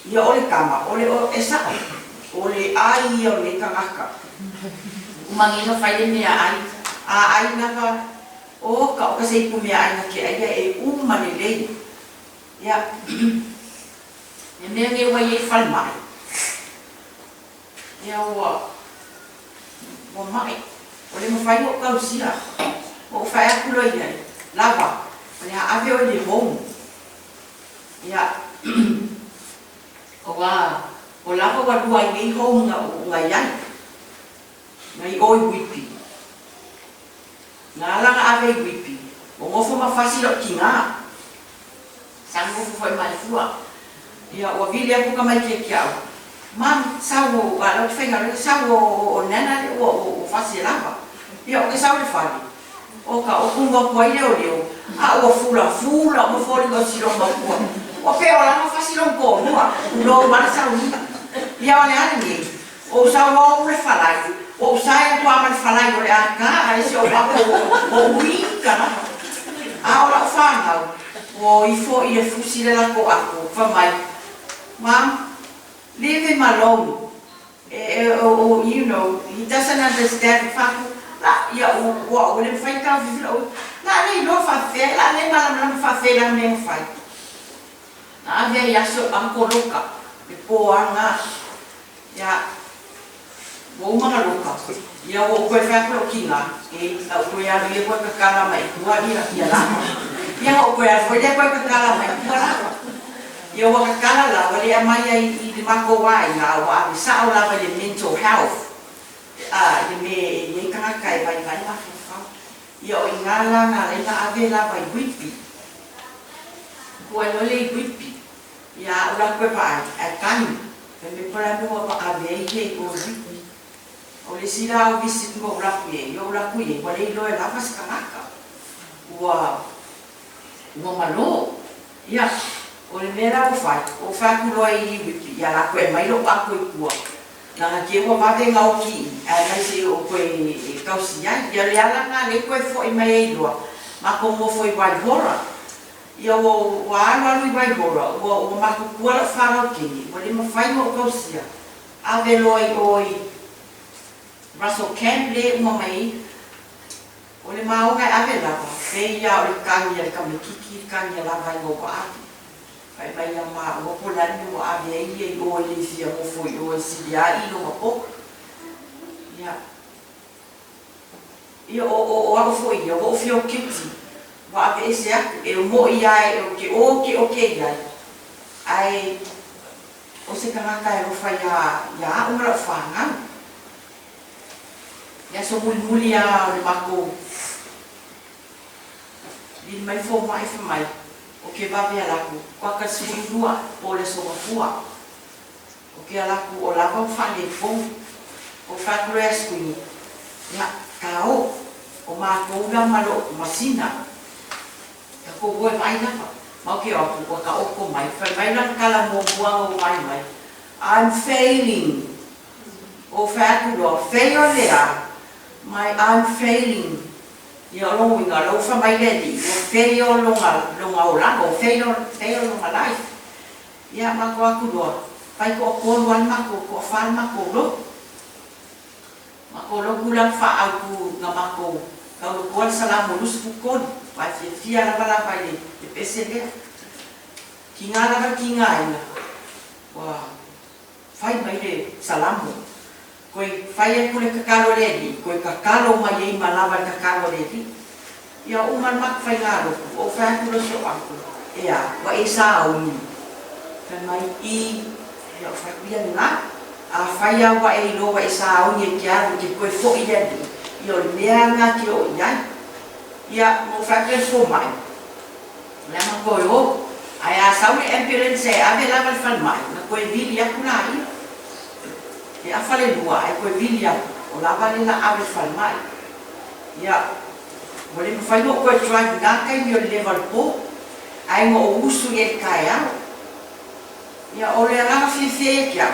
ia ole kama, ole e sao, ole ai ia ole kangaka. Umangi no whaile mea ai, a ai naka o ka sei ku mea ai na ke ai e umane lei. Ia, e mea nge wai e whalmai. Ia ua mai, ole mo whai o kausia, o whai aku loi ai, lava. Ya ave o le home. Ya. O lava wa dua ngai home nga yan. Ngai oi wipi. Ngala nga ave wipi. O ngofo mafasi lo kinga. Sango foi mai fua. Ya o vile aku kamai ke kiau. Mam sawo ala fenga sawo o nana o fasi lava. Ya o ke sawo le fali. O ka o kunga ko ile o leo. A o fula mo fori ko silo ma ko. O pe o la no fa silo ko no. No ma sa uni. Ya ole ani. O sa mo le falai. O sa e ko ama falai o le aka, ai se o ba ko o wi kana. A o la fa nga. O I fo I e fusile la ko ako fa mai. Mom, leave him alone. You know, he doesn't understand fa. La ia o le fai ka vivi lo. La le no fa fe, la le malam fa fe la me fai. Na ave ya so anko loka. Le po anga. Ya mo mga loka. Ya o ko fa ko kinga. E o ya le ko ka kala mai ko ia la. Ya o ko ya fo le ko ka kala mai ko la. Ya o ka kala la wale mai ai I mako wai na wa sa o la le mental health. Ia me kaka vai la fa. Ia o ingala na le na ave la vai wipi. Ko no le wipi. Ia o la ko pa a kan. Me para no pa ave ye ko wipi. O le sila o visit mo la ku ye, yo la ku ye, ko le lo la fa skaka. Wa malo. Ia o le mera o fa ku lo I wipi. Ia la ko mai lo pa ko ku. Na ke wa mave ngauki ai se o koe kausia ia le ala nga le koe foi mai lo ma como foi vai hora ia o ala lui vai hora o ma ku ala fara ki o le ma fai mo kausia ave loi oi Russell Camp le uma mai o le ma o ga ave lava e ia o kangia le kamikiki kangia lava ngo ko ati vai vai ama o polani o ave ia o le fia o foi o silia I no po ya ia o foi o fio kiti wa ave ese e mo ia o ke ia ai o se kanaka o fa ya o mara fanga ya so muli ya le mako din mai fo mai o ke va via laku kwa ka sifua o le so fua o ke laku o lava fa le fo o fa rescue ya kao o ma ko na malo masina ya ko boe mai na ma ke o ka o ko mai fa mai na kala mo bua o mai I'm failing o fa ku lo fail there I'm failing ia lo winga lo fa mai le di o fail lo nga o la o fail lo nga life ia ma ko aku do pai ko luan mako ko fal mako lo kulang fa aku ngamako kalau kual salam mulus bukon pai fia la pai de pesele kinga ina wah fai mai de salam koi fai ko le kakalo le koi kakalo mai malava kakalo le ya uman mak fai ngaro o fa ku lo so aku ya wa isa uni kan mai I ya fa bien na a fai ya wa e lo wa isa uni kia ki koi fo ia di yo leanga ki o ya mo fa ke fo mai la ma ko yo aya sauni ambulance ave la val fal mai na koi vi ya kuna ya fale dua ai koi vi ya o la vale la ave fal mai ya boleh mafaigo ko try ngaka yo level po ai mo usu ye kaya ya ole la fifi ya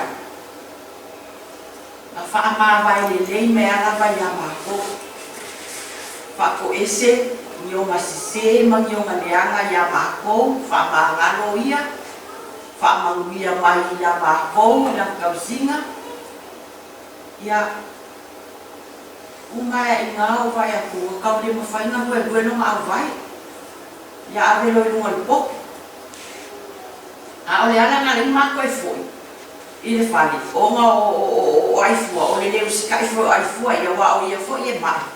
na fa ma vai le me ala vai ama ko fa ko ese yo masise ma yo ngaleanga ya ma ko fa ma ngalo ia fa ma uia mai ya ma ko na kausinga ya uma inga vai aku kau dia mafai nga dua no ma vai ya ave lo no po a ole ala na lima ko foi ile fali o nga o ai fu o le le usika fu ai fu ya wa o ia fo ia ma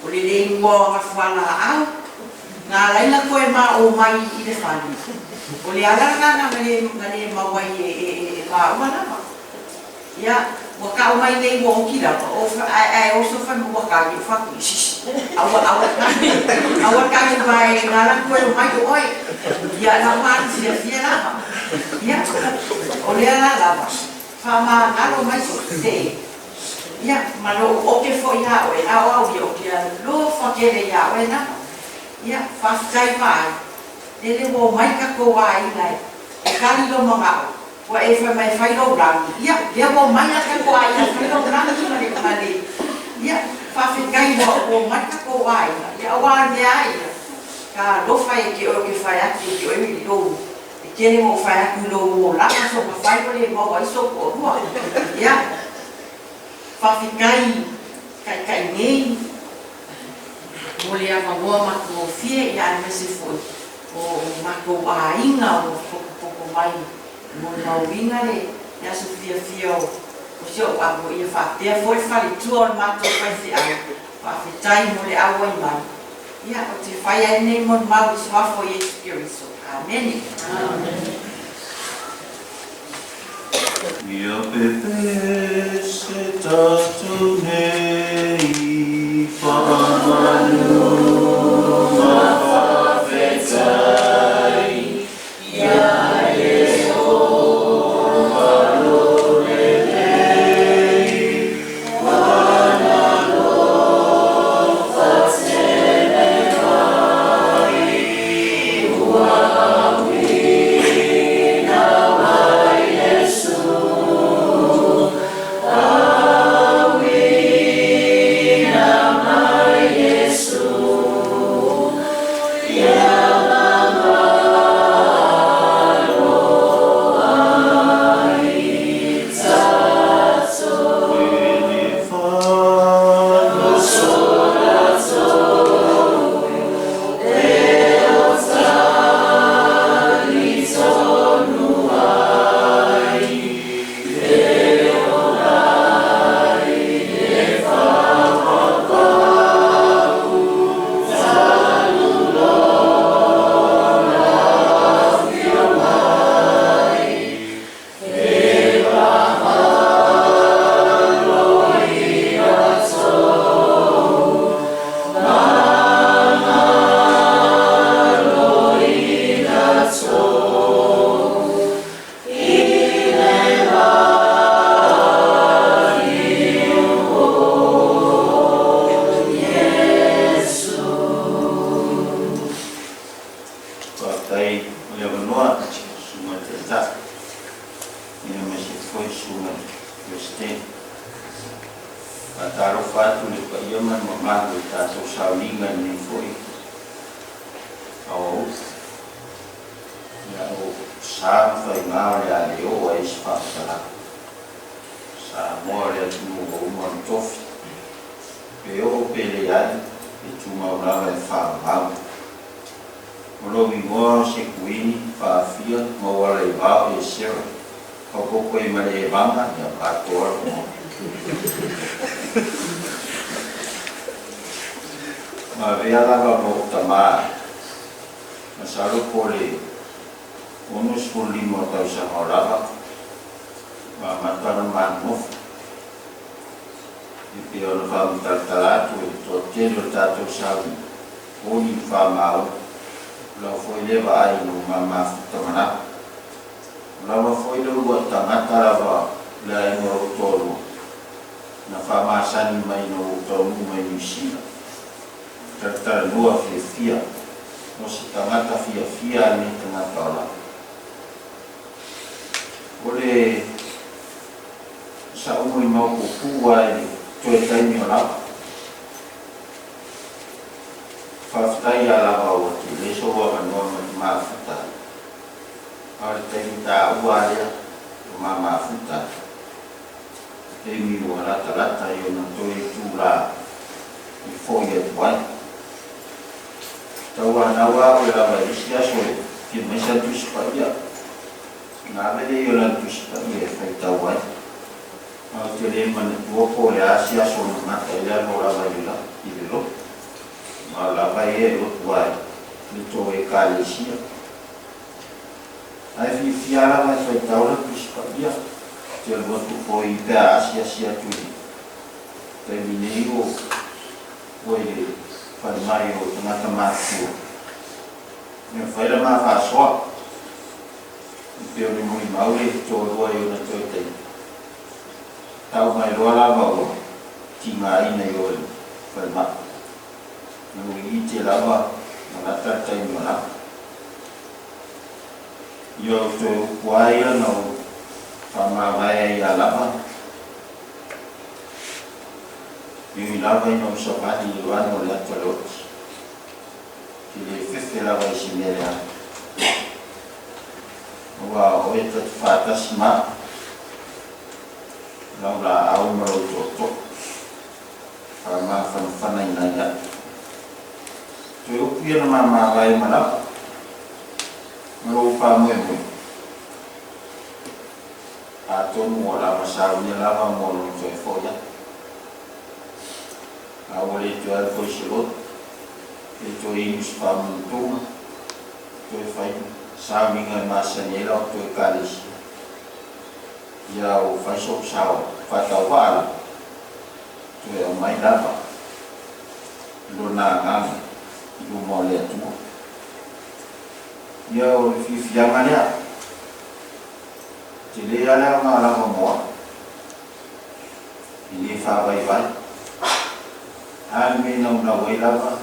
o le le ngo nga fala au nga laila ko ma o mai ile fali o le ala na le ma wai ma ma ya waka mai nei wo kila o ai also fa mo waka ki fa ki awa ka ni vai ngala ko mai ko oi ya na man si la ya o le la fa ma ngalo mai so te ya malo o ke fo ya o awa o ke lo fa ke le ya o na ya fa kai vai le wo mai ka ko ai lai e ka ni lo mo ma wa e fa mai fai lo blanc ya dia mo mai ka ko ai fai lo blanc ni ka mali ya fa fi kai wo mai ka ko ai ya wa ni ai ka lo fai ki o ki fai aki ki o mi lo ke ni mo fai aki lo mo la so ma fai ko le mo wa so ko mo ya fa fi kai ni mo le ama mo ma ko fie ya me se foi o ma ko ai nga o ko mai mo na winga le ya sufia fio o sio a mo ia fa te foi fali tuon ma to fa si a fa fi tai mo le awa mai ya o te fai ai nei mo ma so fa foi experience amen Io pepe se tatu nei famanu ma fa fetai ya sa fai ngā le a leo a isi whakatara. Sa moa le atu mo uma tofi. Pe o pele ai, e tu maurawa e whakatara. Molowi ngoa se kuini, whaafia, mawara i wao e sera. Kaupoko e mare e wanga, ia katoa mo. Ma vea lava mo tamaa. Masalo pole onus pun lima tau sa horaba. Ma matara manof. Ipi ono whamutal talatu e to telo tato sawi. Oni whamau. Lau foi lewa ai no mamafu tamana. Lau foi lewa tangata lava la e no tolu. Na whamasani mai no tolu mai nisina. Tartara noa fia. No se tangata fia ni tangata ola. Ole sa umo i mau kukua e toe taimi o lava. Whaftai a lava o te leso wa manoa maafuta. Aore taimi ta ua lea o maafuta. Taimi o lata i o na toe tūra i foi e tuai. Taua nawa o lava isi aso e ki mesa tusipaia. Ngā vele i o lan tusipaia e whai tauai. Au te le mani tuopo le asi aso na mata i lea no lava i la i velo. Ma lava e o tuai ni to e kālesia. Ai fia lava e whai taura tusipaia. Te alua tupo i pēa asi tui. Te minei o le whai mai o tangata mātua. Me whaira mā whāsoa. I peo ni mui maure tō rua i o na toi tei. Tau mai roa lava o ti ngā ina i o le whai mā. Nui i te lava na rata taimi o lava. I o tō kuaia na o whamawai i a lava. Iwi lava ina o savani i wano le ataloti. Ki le whiwhi lava i si mere a. Ua oe tatu whātasi mā. Lau la au marau tō. Wha mā whanawhana i nai atu. Tui upi ana mā mā vai marau. Marau pā mue mue. A tonu o lava sauni lava mo lo tō e fōia. A wale tu al foi silot. E tu inus pamuntunga. Tu e fai saminga masanyela o tu e kalisi. Ia o fai sok sao. Fatau wala. Tu e o mai lava. Lona ngami. Iu mo le atua. Ia o fifianga lea. Te lea lea ngā lava moa. I le whawai. Alme na una wai lava,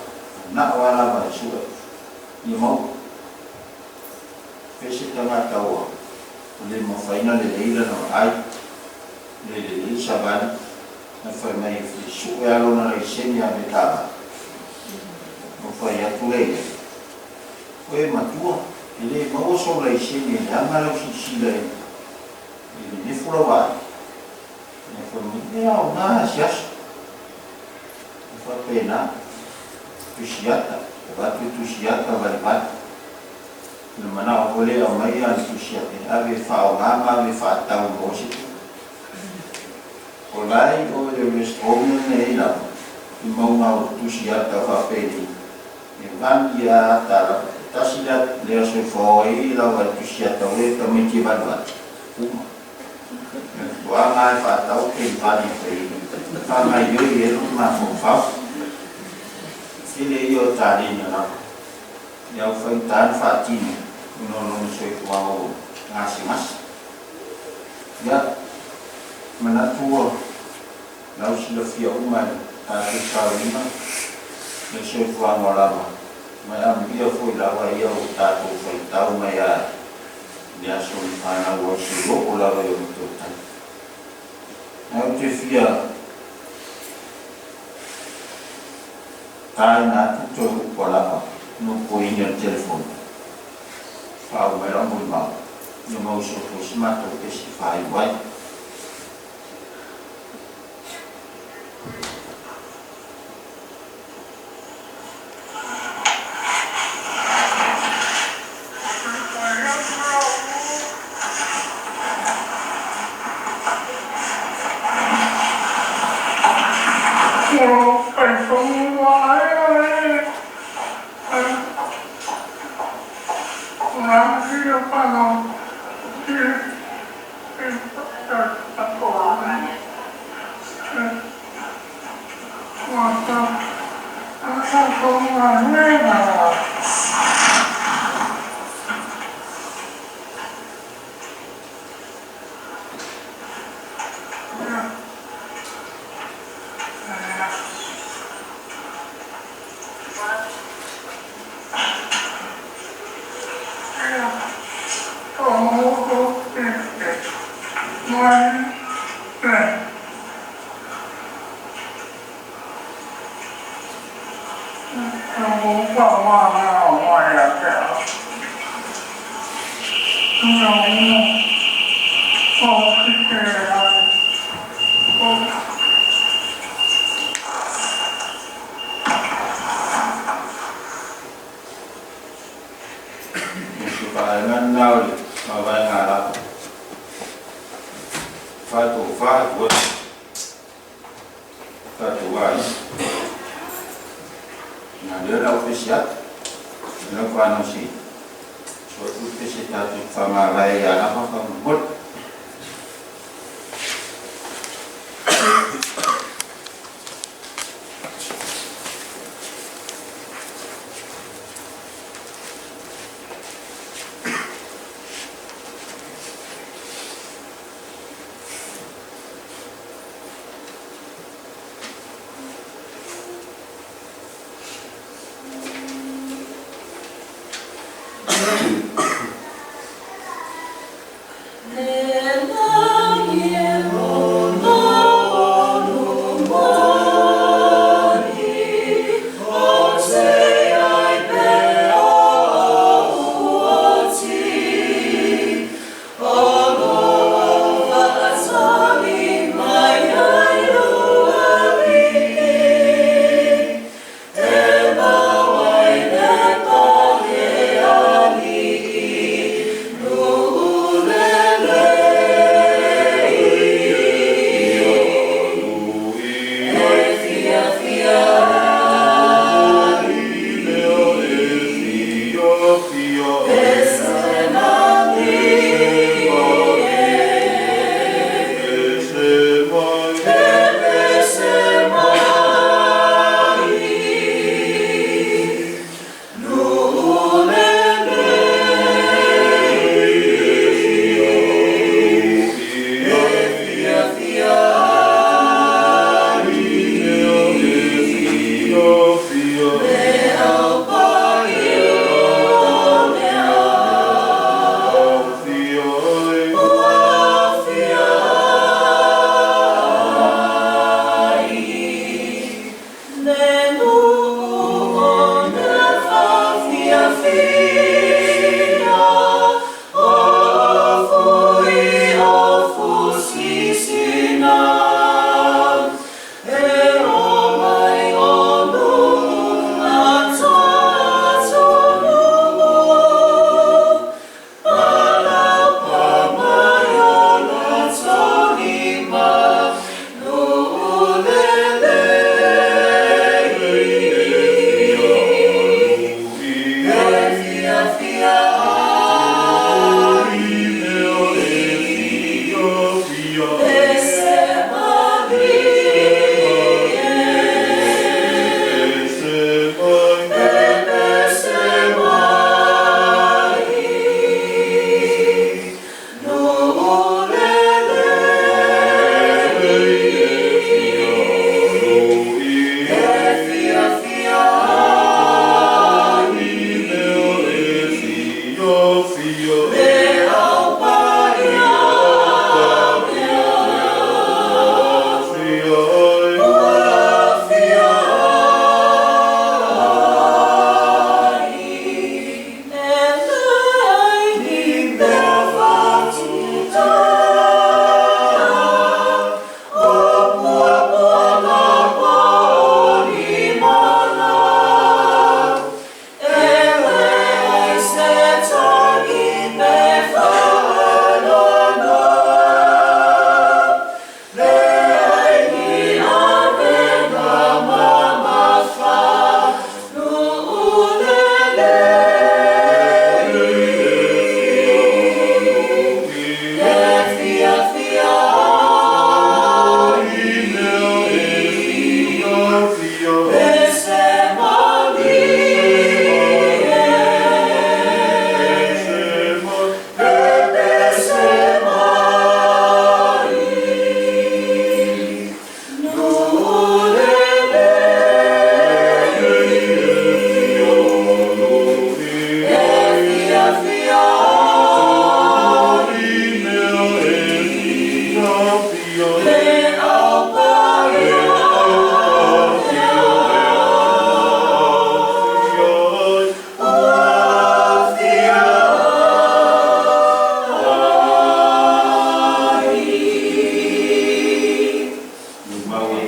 na wala ba sua. Ni mau. Pese tanga taua. Le mo faina le leila no ai. Le sabana. Na fai mai su e alo na resenia betaba. No fai atu leila. Koe matua. Le mau so resenia langa lo sisila. Le fura wa. Ne fai mea o na siasu. Pena tusiata, batu tusiata balipat. Namana oleh amai an tusiata. Ave fao ngama, ave fatau bosi. Olai oleh mestomne neila. Imau ngau tusiata fa peni. Evan dia tara tasilat lea se foi la va tusiata oleh tamiki balvat. Uma. Tua ngai fatau ke bani pei. Fa mai yo yelo ma fa. Sile yo tari na. Ya fai tan fatini. No sei qual ngasimas. Ya manatua. Lau sila fia umai. Ate saurima. Ne sei qual malama. Mai ambia foi lava ia o tato fai tau mai a. Dia son ana wo silo o lava yo tota. Au te fia kai na tu tu kolapa no poinha telefone. Pau mera muito mal. Ia mau sopo si mātou pesi whai wai. Ne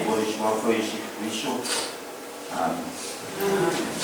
o i swa foi si Kristo. Amen.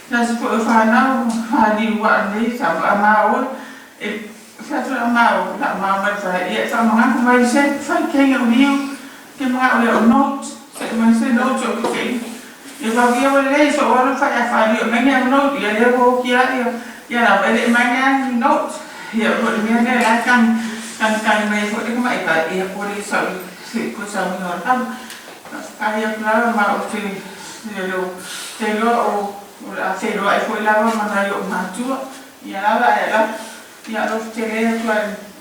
Nasi po e whanau, whani wa nei, sa amao, e whatu amao, la amao mai whai, e whamanga mai se, whai kenga uniu, ke mga ule o not, se mai se not o kei. E whawia wa lei, so ora whai a whani o mengi a not, ia leo o kia, ia na wele mangi a not, ia o le mea lea la kan mai fo le mai ka, ia po le sa, se ko sa mi o tam, a ia pula ma o te, te lo o, a se lo ai foi lava mana yo matua ia lava ela ia lo tele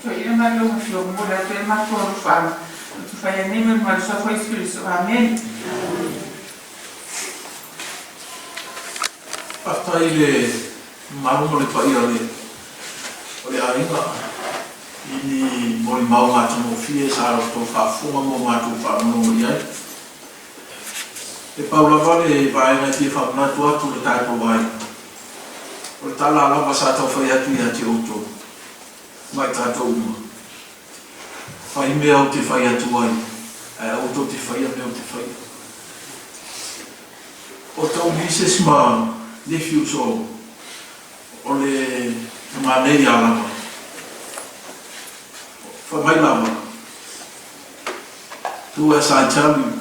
tu ia ma lo fio mo la te ma ko fa tu fai ni me ma so foi spirito amen After ile marumo le pai ale ole ainga ini mo mau ma tu mo fie sa to fa fuma mo ma tu fa mo mo ia e Paula vale vai na ti fa na tua tu le tai po vai o tala la pasa to fa ya tu ya ti auto mai ta to uma fa i me au te fa ya tu ai auto te fa ya me au te fa o to bises ma le fiu so o le ma le ya la fa mai la tu sa chami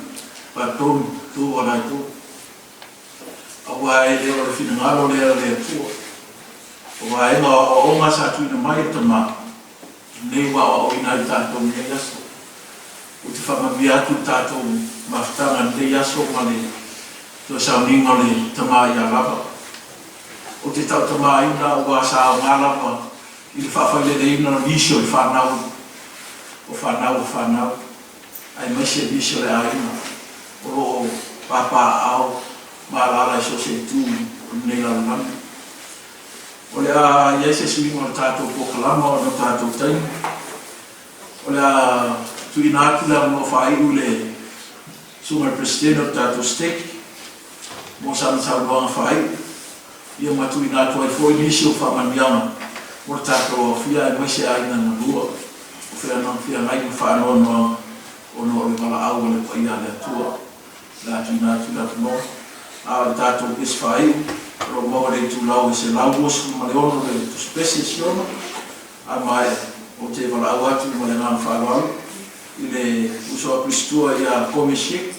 pa to tu ora tu awai le o fina ngalo le tu awai no o ma sa tu na mai tama nei wa o ina ta to ne yaso o te fa ma via tu ta to ma sta ne yaso ma le to sa ni ngale tama ya lava o te ta tama ina wa sa ngala pa i fa fa le de ina visio fa na ai ma se visio le ai o papa au malala so se tu nei la nami o le a yese sui mo tato po kalama o tato tai o le a tu inakila mo fai ule sumar presidente o tato stek mo san salvang fai ia matu inato ai foi nisio fa mandiama mo tato fia mo se ai na lua o fia non fia mai fa no le mala au le paia le tua la tina no a tato isfai ro mo le tu lau se laus ma le ono le tu speciazione a mai o te vala atu mo le nan fa lo ile uso pistua ia komisik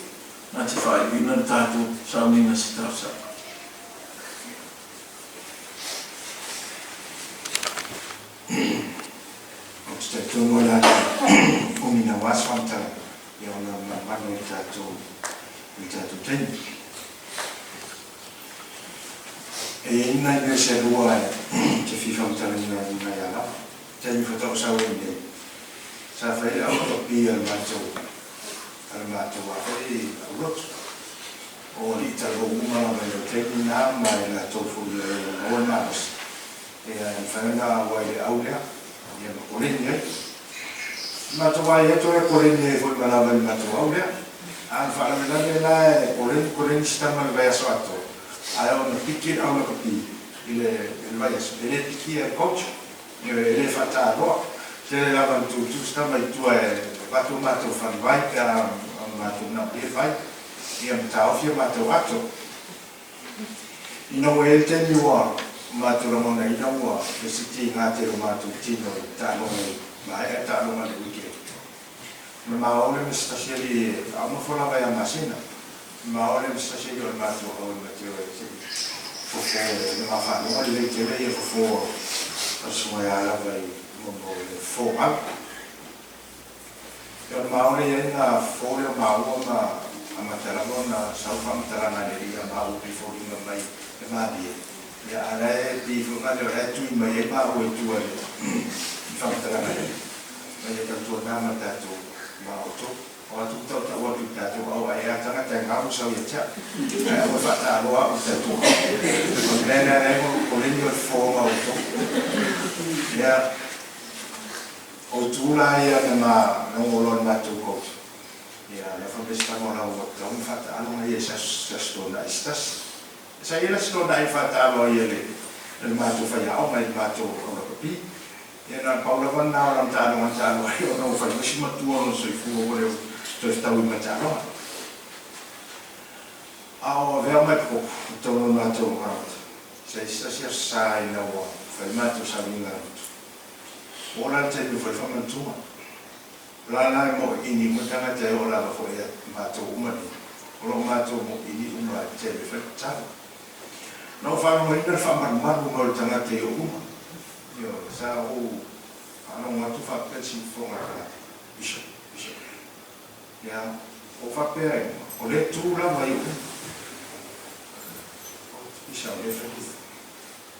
na te fai ina tato sa mina sitasa o te tumo la o mina waswanta ia ona mano i tato teni. E ina i se rua te fifa utala ina ia la. Teni whatau sau i nei. Sa whai au topi al mātou a whai au rotu. O li talo uma mai o teni nā mai la tofu i la oa nāmas. E a whanana wai au lea. Ia ma koreni nei. Mātou ai eto e koreni e fwoi malawa i mātou au lea. An fa la na koren sistema vai aso ato ai ona piki au na piki ile vai aso ele piki e coach ele fata ro se la van tu sistema i tu e patu mato fan vai ka mato na pe vai e am ta ofia mato ato ino e te niwa mato la mona ino wa e siti ngate ro mato tino ta no mai ta no ma wiki ma ole mi staseri a mo fola vai a masina ma ole mi staseri o ma to o ma tio e fo ma fa no le te le fo a sua ala vai mo fo a e ma ole e na fo le ma o ma a matara na sa fa matara na le ia ma o pi fo ni mai e ma di ya ala e di fo ma le tu mai e ma o tu e fa matara na le ma e ka tu na ma ta tu ma auto o atu tau tau atu tatu au ai a tanga te ngau sau ia tia o whata aloa o tatu o nena remo o ringi o fō ma auto ia o tūla ia na ma nongolon matu kaut ia na whapesta mo rau o tau whata aloa ia sa stona istas sa ia stona i whata aloa ia le matu whai au mai matu o rapapi ia na paula van na ram ta no ai o no fa si ma tu no so fu o le to sta u ma ta no a o ve ma ko to no ma to ha Saya sai na wa fai matu saminga. Ora te me fai fama tua. La mo ini mo tanga te ola ba foi matu umani. Ora matu mo ini uma te me fai tau. No fa mo ina fa mar mo tanga te uma. Yo sa o ano matu fa pe si fo ngata. Bisho. Ya o fa pe o le tu la mai. Bisho le fa.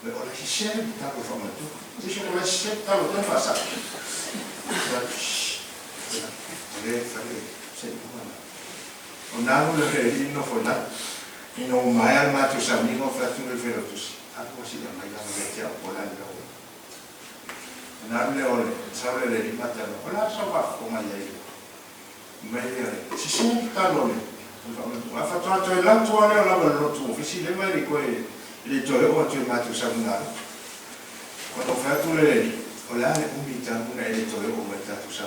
Mais on a cherché dans le format tout. Si on a cherché dans le temps face à on a le réel no fola et non mal ma tous amis on fait tout le faire tous à quoi si la maille on mettait pour la là on a le on ça le matin on a ça va comme il mais si c'est pas long on va faire toi là toi là l'autre officier les mails quoi il est au tu m'as tout ça quando fa tu le ola le umita una ele to le umita tu sa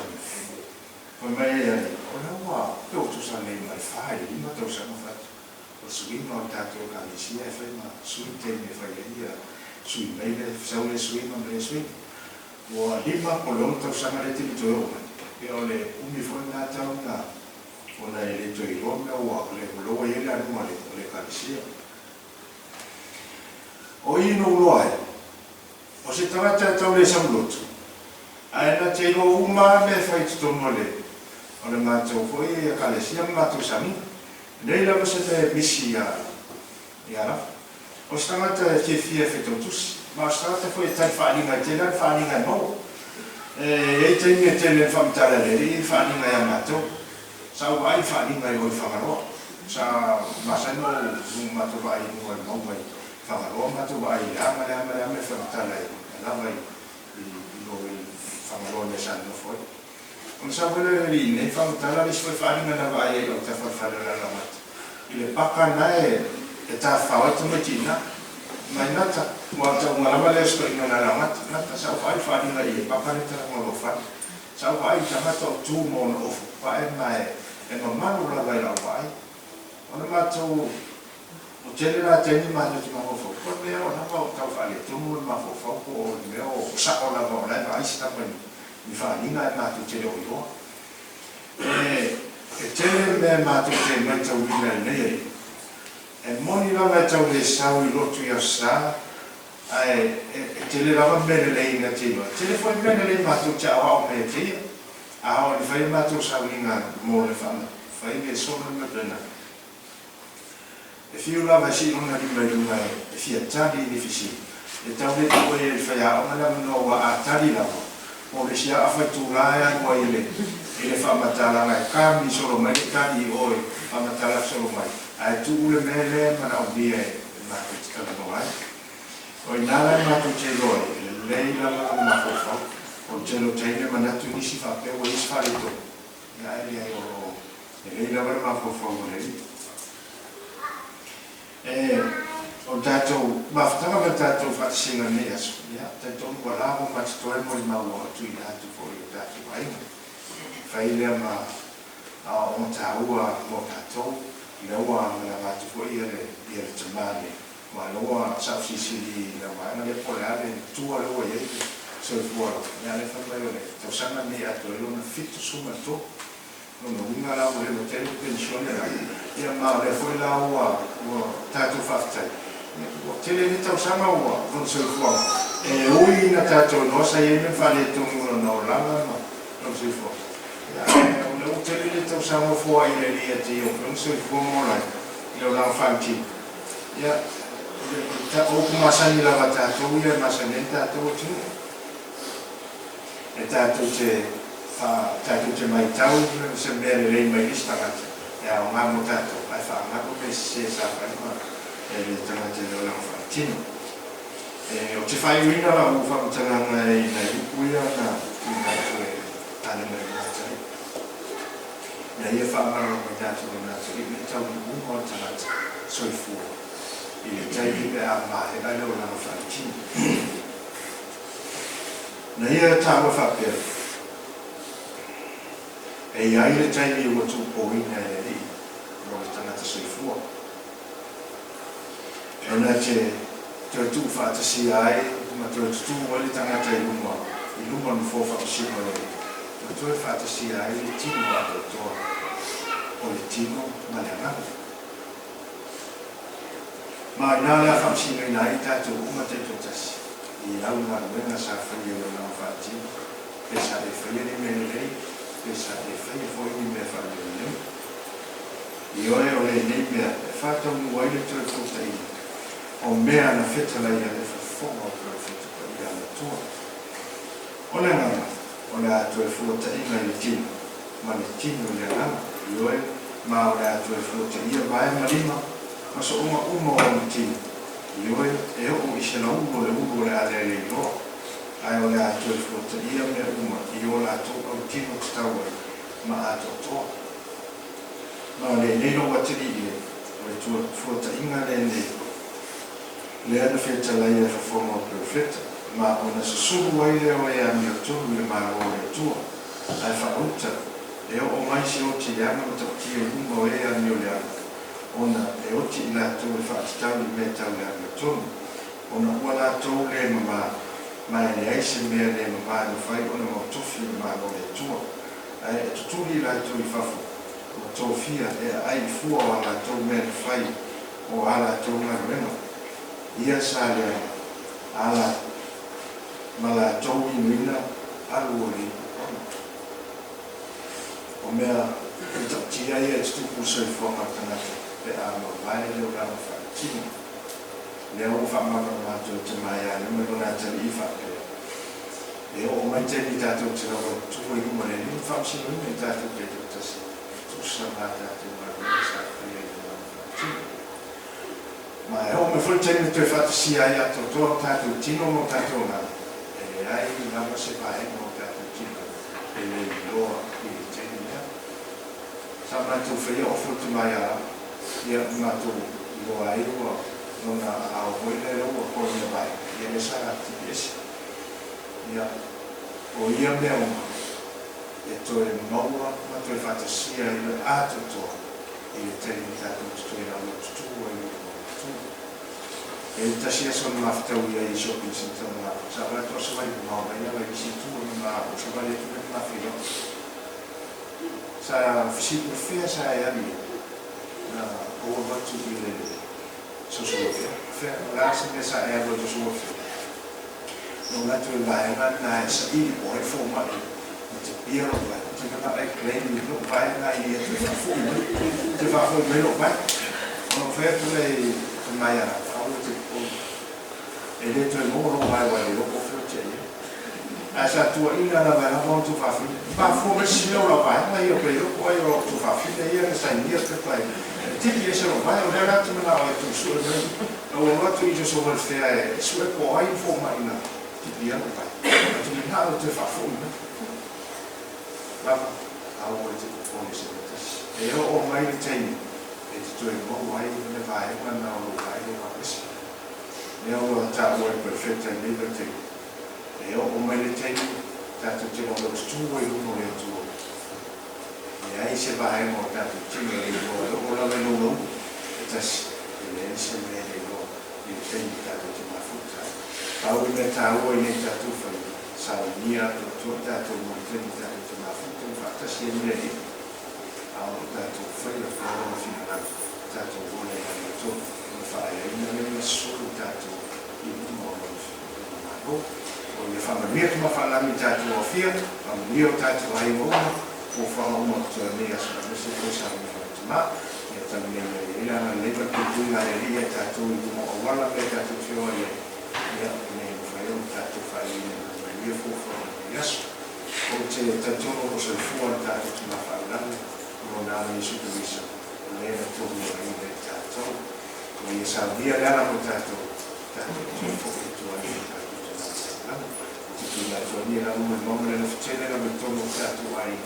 poi mai ola wa to tu sa nei mai fai ma to sa ma fa o sui no ta to ka ni si e fa ma sui te me fa ia sui mai le sa le sui ma le sui wa lima ko lo to sa ma le ti to e ole umi fo na ta una ona ele to i ro me wa le lo ye la no le ka si o ino loai o se tangata tau le samlotu aina te no uma me fai tutono le o le mātou foi e ka le sia mātou sami nei lava se te misi ia ra o se tangata te fia fetotus ma o se tangata foi tai whaaninga te lan whaaninga mau e te inge te le whamitara le ri whaaninga ia mātou sa wai whaaninga i oi whangaroa sa masano mātou vai mua mau mai whangaroa mātou vai ama me whamitara lava i whangaroa me sano foi. On sa wale ri nei whamitara ri soi wharinga na vai e o te whawhara la mata. I le paka nae e tā whawatu me tina mai nata mua tau ngalama le sto ina na la mata nata sa whai wharinga i e paka ne tara ngolo whani. Sa whai tamata o tū mōna ofu whae mai e mamanu lava i la whai. Ona mātou o tele la teni mana ti mako fo ko me o na pa ta fa le tu mo ma fo ko me o sa o la va la ai sta pa ni fa ni na ma tu tele o yo tele me ma tu te ma ta u na ne e moni la ma ta u le sa u lo tu ya sa ai tele la va me le ina ti no tele fo me le ma tu cha o me ti a o ni fa ma tu sa ni na mo le fa me so na me e fiu lava si ona di mai lunga e fia tadi ni fisi e tau le ko e fia ona la no wa atari la o le sia afa tu la ya no ele fa matala mai kami solo mai tadi oi fa matala solo mai ai tu le mele mana o dia ma ka no ai o nala ma tu ce lo le la ma fa o ce lo tene mana tu ni si fa pe o is fa to ya ele o le la ma fa le o tatou mafutaga ma tatou faatasiga nei aso ia tatou malamo matitoe mo le maua atui atu foi o tatou aiga fai lea ma o taua mo tatou i laua malagatu foi ia le tamale ma laua sausisili lauaega le pole ale tua laua iai soifua ia le faamai o le tausaga nei atu e lona fitosuma to lona uiga lau le matele pensione ia ma le foi laua ua tatou faafetai tele ni tausaga ua lona soifua e ui na tatou nosa iai me faaletugu lona olaga ma lona soifua o le u tele le tausaga foa i le lia te o lona soifua mo lai i le olaga faamiti ia oupu masani lava tatou ia masani tatou atu e tatou te maitau se mea lelei mai lisi tagata ia o gamo tatou ae faagago me se safaima e le tagata le olaga faatino o te faiuina lau faamatagaga ina iupu ia na inatu e alega i matai na ia faamaraloga i tatou lona atalii me tauliuga o tagata soifua i le taimi pe amahega le olaga faatino na ia taua faapea e ai le taimi ua tupoina e alii o le tagata soifua ona te te tu fa te si ai ma te tu wali tanga te i luma no fo fa si mo le tu fa te si ai i tino a to o le tino ma le nga ma ina la fa si nei nai ta tu uma te to tas i au ma venga sa fa i le na fa ti pesa de fa ni me le pesa de fa fo ni me fa le i o le nei me fa to mu wai le tu fo tai o mea na feta la ia le whafonga o kua feta pa ia le tua. O le ngana, o le atu e fuata inga i tino, ma le tino le ngana, i oe, ma o le atu e fuata ia vae marima, ma so uma o le tino. I oe, e o i se na umo le ale le iloa, ai o le atu e fuata ia mea i o le atu au tino tau ai, ma atu toa. Ma le neino watiri i o le tua fuata inga le nei, le ana feta la ia whafonga o perfecta, ma ona susuru wai leo e a mio tunu le maa o le tua, ai whauta, e o mai si o ti leana o taki e unga o e a mio leana, ona e o ti ila tau e whaatitau i me tau le a mio tunu, ona ua la tau le mama, ma e le aise mea le mama no whai ona mo tofi le maa o le tua, ai e tuturi la tau i whafo, o tofia e ai fua o la tau mea le whai, o ala tau ngaruenga, ia sa le ala mala tau inuina alu o li o mea e tia ia e tuku soi whonga tanata pe a ma vai leo rama whaatino leo o whamaka mato te mai a nume rona tali i whake e o mai teni tātou te rawa tuku i kumare ni whamsino i tātou pe te tasi tusa mā tātou maruna sa kaya i rama whaatino ma e o me fulteni te fata si ai ato toa tātou tino mo tātou nga e ai nama se pae mo tātou tino e le loa i teni mea sa mātou whaia o fultu mai a ia mātou loa i roa nona ao hoile roa koi na bai ia me sa ati esi ia o ia mea uma e toe maua mātou e fata si ai le ato toa i le teni tātou tutu i rao tutu i e tasi aso na maftau ia i shopping center na sa wala to sa vai ma vai na vai situ na o sa vai tu na filo sa fisipo fia sa ia ni na o va tu ile so fia la se me sa ia do so fia no la tu vai na sa i o e fo ma te pia ro vai tu na ai claim ni no vai na i te fa fo me no vai no fia tu le mai a e le tue moro mai wai loko fiote a sa tua ina la vai hapon tu fafi pa fu me si leo la vai mai o pe loko ai o tu fafi le ia sa nia te pai tiki e se lo vai o le ratu me la o tu su le o ratu i so vol fea e su e po ai fo mai na tiki ia o pai tu me na o te fafu me lava a o te pone se e o mai le teni e te tue mo wai me vai na o vai o vai e o ta o perfecta liberty e o mai le teni ta te o lo tu e uno le tu e ai se vai mo ta te le o la velo no e ta le se me le go e teni ta te ma futa au me ta o e ta tu fa sa nia tu ta tu mo teni ta te ma futa fa ta si me le au ta tu fa le fa o fina ta tu o le tu fa e me solo tato i moro o le fama mia tuma fala mi tato o fia a mio tato ai mo o fa mo to le aso se ko sa mi tuma e también le ila le pa tu na le ia tato i mo o wala pe tato fio e ia ne fa yo tato fa i ne mia fo fa yaso o te tato o se fu tato tuma fala no na mi su visa le tato i ne tato e sabia la mutato tanto tempo che tu hai fatto ti la tua via un momento nella scena la metto mutato hai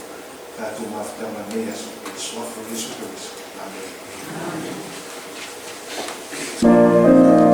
dato una fama mia e sua felice amen Amen.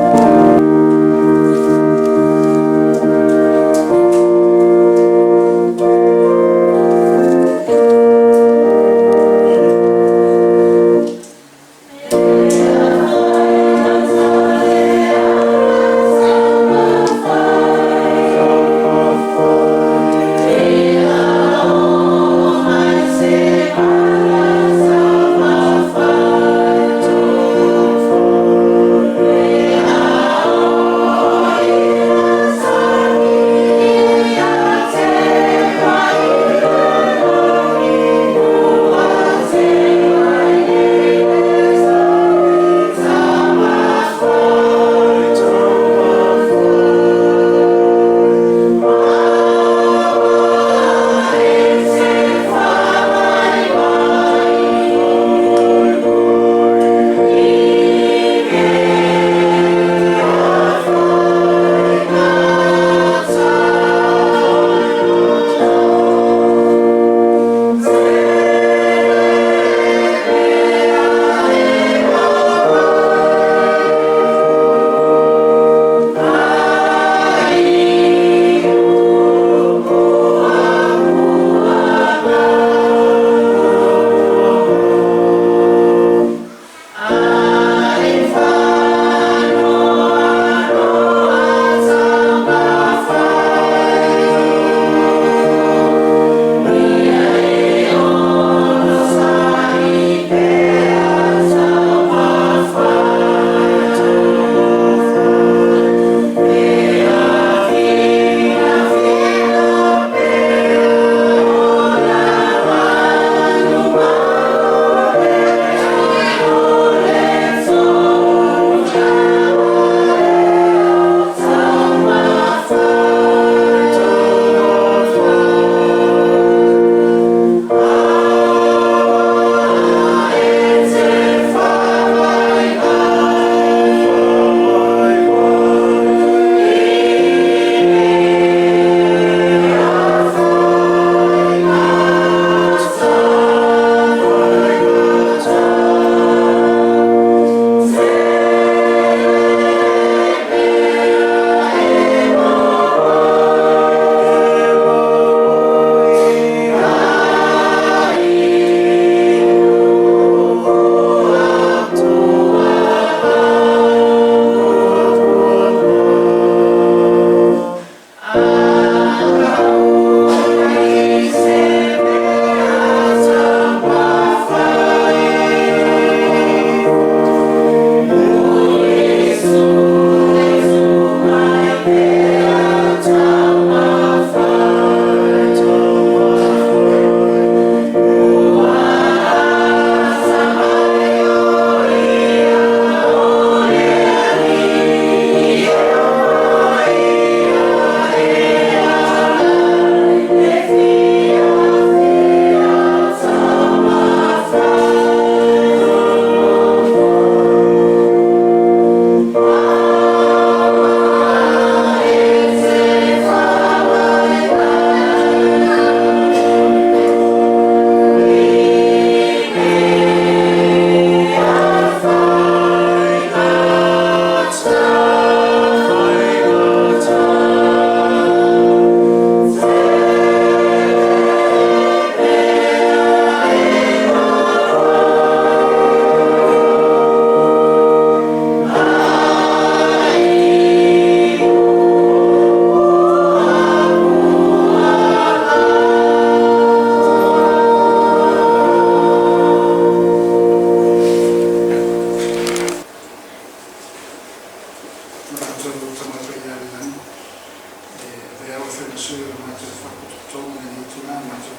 Veo Fensuyo, Mato Fato, and Tuna, Mato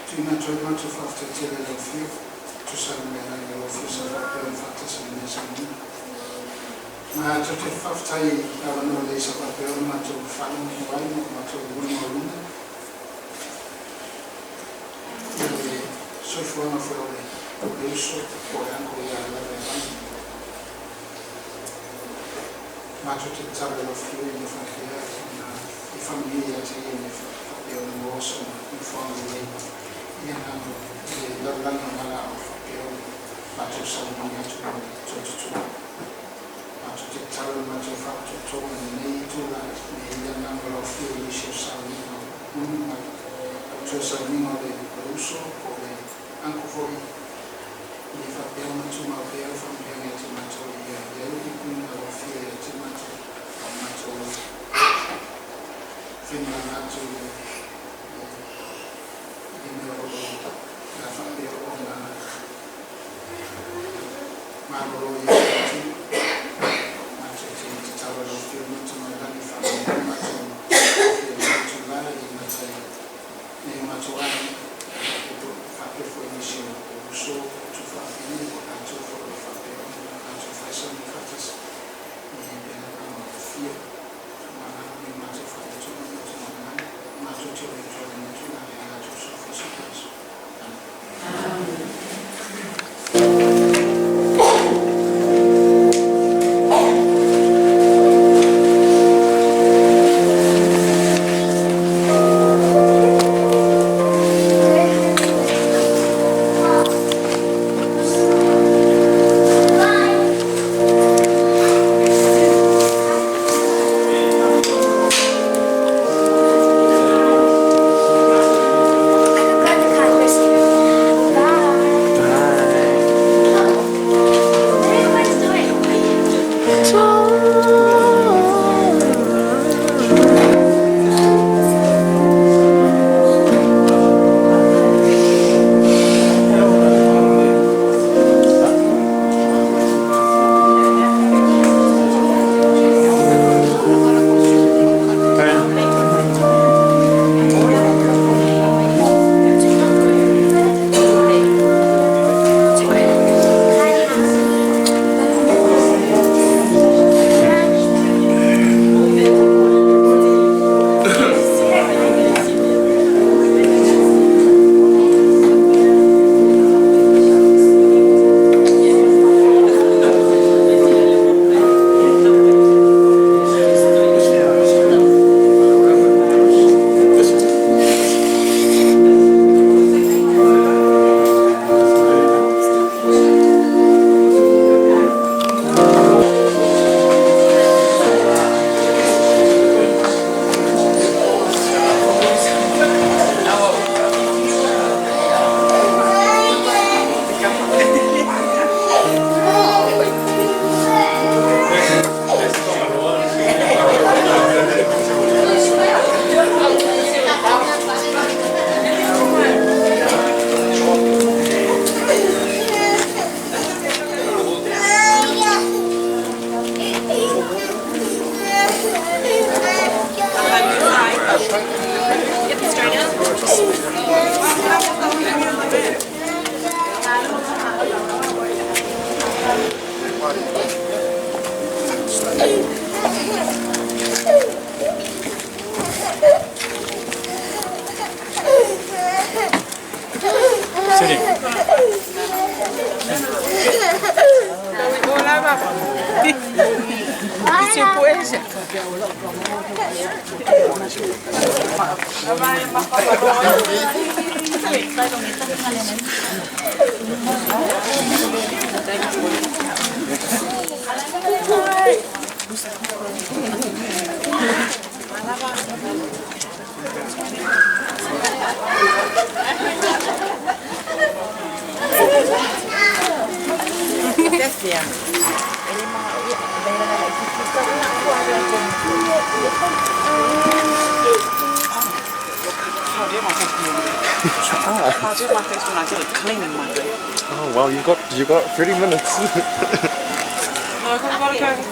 Tina Toy Mato Fato Telefio, to some men and officer of Fatas and Nessan. Mato Faftai, our knowledge of a Mato Fallon, Mato Woman. So for one of the Uso, for Uncle Yala. Mato te tavolo fio in famiglia, di famiglia che io non posso informare io non dall'anno malato io faccio salmone tutto Mato te tavolo mato fatto tutto nei tu la nei l'angolo fio di salmone un faccio salmone del russo poi anche fuori di fatto insomma per famiglia che mato di quindi alla fine ti mato fino a mato di mio la famiglia con Marloro mato ti stavo lo film insomma la famiglia mato di mato fatto fuori insieme so to famiglia mato fuori mato fai sempre fatto fio ma mi mato fatto tutto ma tutto il giorno tutto la giusto fosse Oh well, you got 30 minutes. No, I gotta go.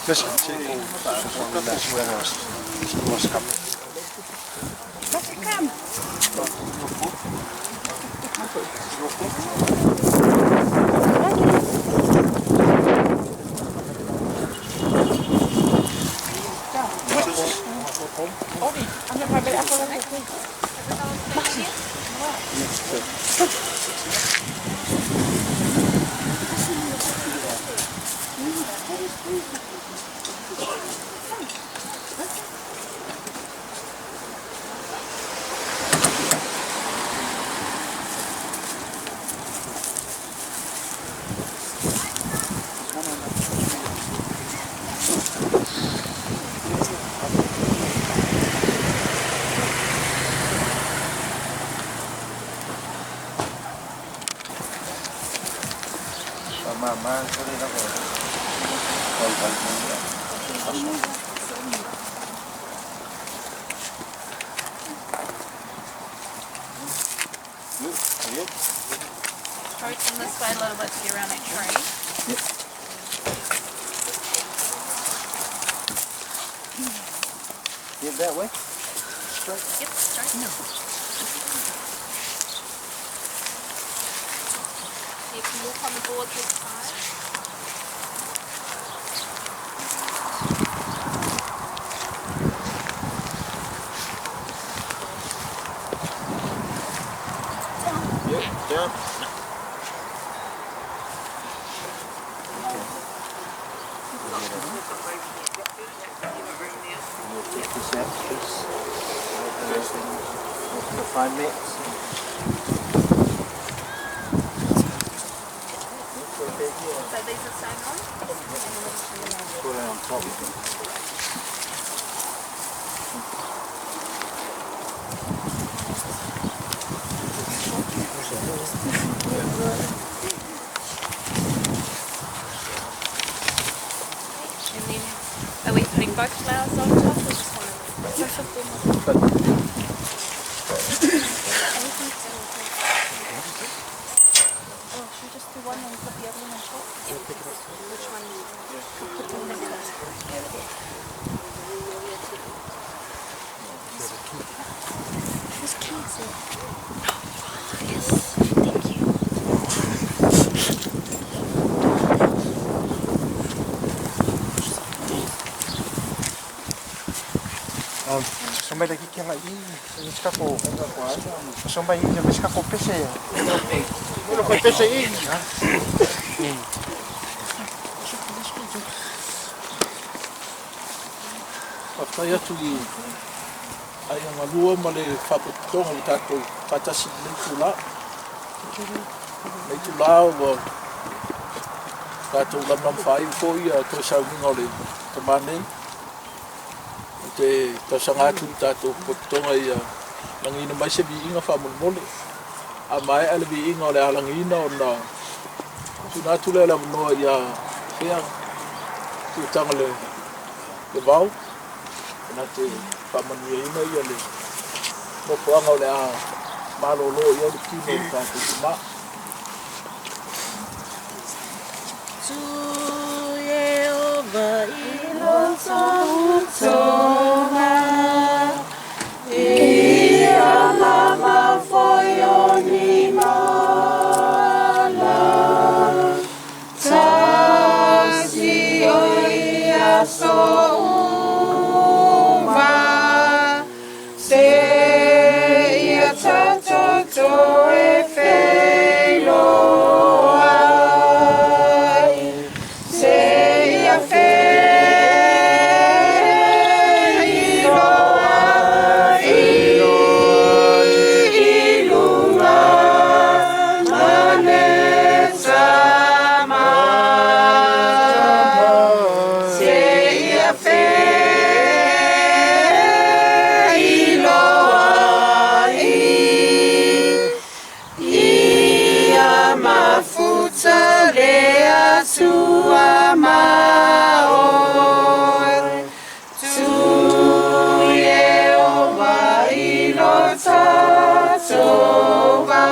Listen, that's where I was coming. Mama, sorry na ko. Call mo niya. Probably come this way a little bit to get around that tree. Yep. Yeah, that way? Straight? Yep, straight. No. You can walk on the board this side. Yep, down. We'll take this out, please. The 5 minutes. So these are staying on? Put it on top of them. And then, are we putting both flowers on top or just one of them? Both of them. Oh, should we just do one and put the other one on top? Which one? Put them together. There's keys there. Oh, yes. Thank you. Somebody lagi kaya lagi, miska ko. Somebody lagi miska ko pese. Ano ko pese in? Whai atu i ai anga lua ma le whaputonga i tātou whatasi nei tū la. Nei tū la o tātou lamnam whai fōi a koe sauninga o le tamanei. pe tausanga atu tātou potonga ia langina mai se biinga whamolmole. A mai ala biinga o le alangina o na tuna atu le la mnoa ia whea tu tanga le vau. Na te whamanuia ina ia le mopoanga o le a malolo ia le kino o tātou tuma. Jehova ilotautonga ia mama foioni mala tasi oia souva se ia tatoto e feilo Sua maor tu Yehova ilotautonga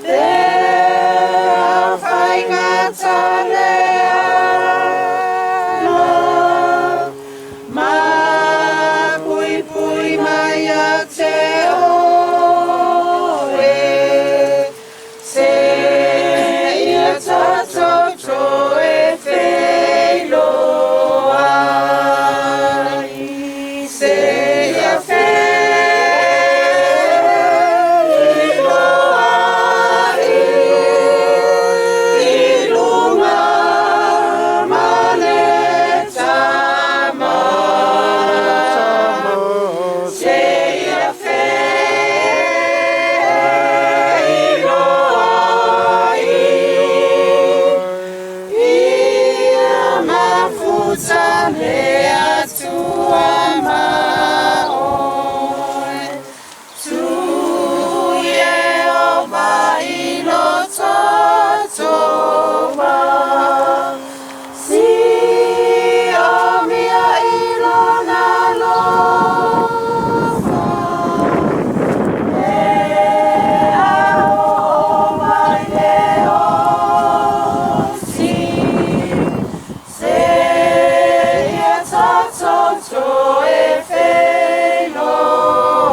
te whaingatalea ma pui pui mai a te oe se ia tatoto e feilo ai se ia feilo ai ilunga mane tama se ia feilo ai Lea tua maoi tu Yehova ilotautonga si o mia ilona lofa lea o mai leo si tatoto e feilo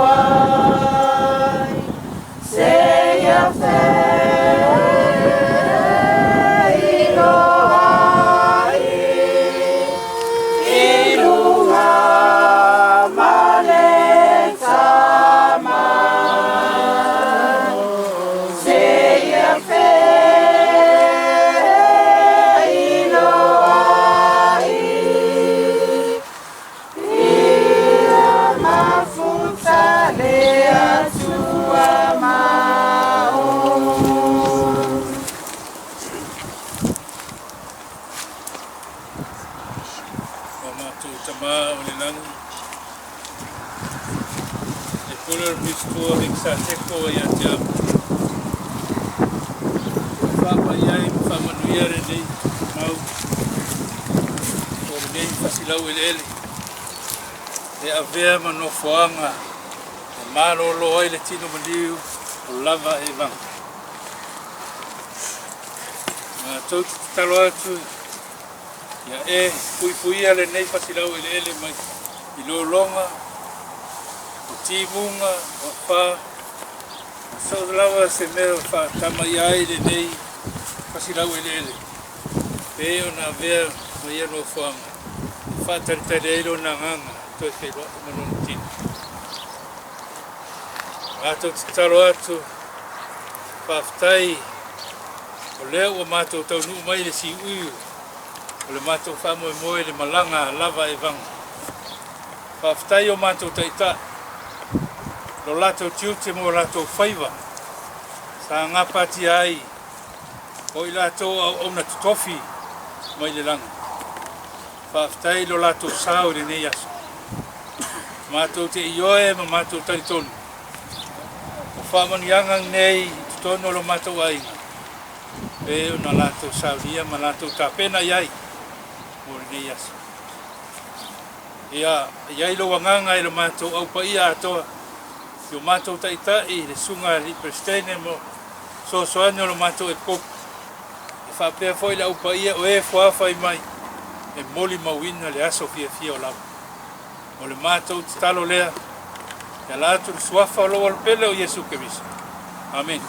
ai se ia feilo ai ilunga mane tama se ia feilo ai lea tua maor. Mamatu tama o le langi. E pura pistua hiksa teko ia te apu. Whapa iai whamanuia re nei mau. O re nei whasilau ele ele. E avea manofoanga. Marolo ai le tino mandiu o lava e vanga. Ngā tautu talo atu ia e pui ale nei whasilau ele ele mai I lolonga o timunga o wha o saulawa se mea wha tamai ai le nei whasilau ele ele. Peo na vea mai ano whanga. Wha taritare eiro na nganga toi whairoa e manono tino. Mātou te taro atu, whawhtai, o leo o mātou tau nuu mai le si uiu, o le mātou whamoe moe le malanga lava e vanga. Whawhtai o mātou taita, lo latou tiute mo latou whaiva, sa ngā pati ai, o I latou au na tutofi mai le langa. Whawhtai lo latou sao le nei aso. Mātou te ioe ma mātou taritonu. O whamanianga nei tono lo mātou ainga. E o na lātou sauria ma lātou tāpena iai. Mori nei aso. Iai lo wanganga e lo mātou au pa ia atoa. Yo mātou taitai le sunga li prestene mo soani o lo mātou e popu. E whapea foi le au pa ia o e whawhai mai. E moli mawina le aso fia o lau. O le mātou te talo lea. E lātou le suafa o lo alpele o Yesu Kevisa. Amen.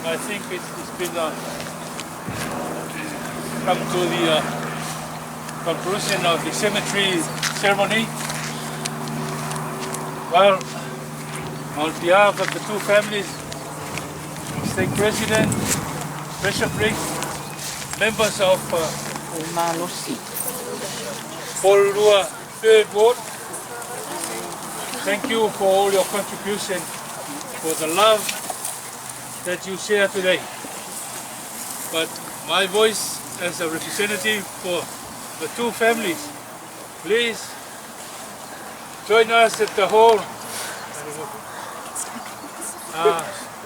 I think it's been come to the conclusion of the cemetery ceremony. Well, on behalf of the two families, Stake President, Bishopric, members of Polua 3rd Ward, thank you for all your contribution, for the love that you share today. But my voice as a representative for the two families, please join us at the hall,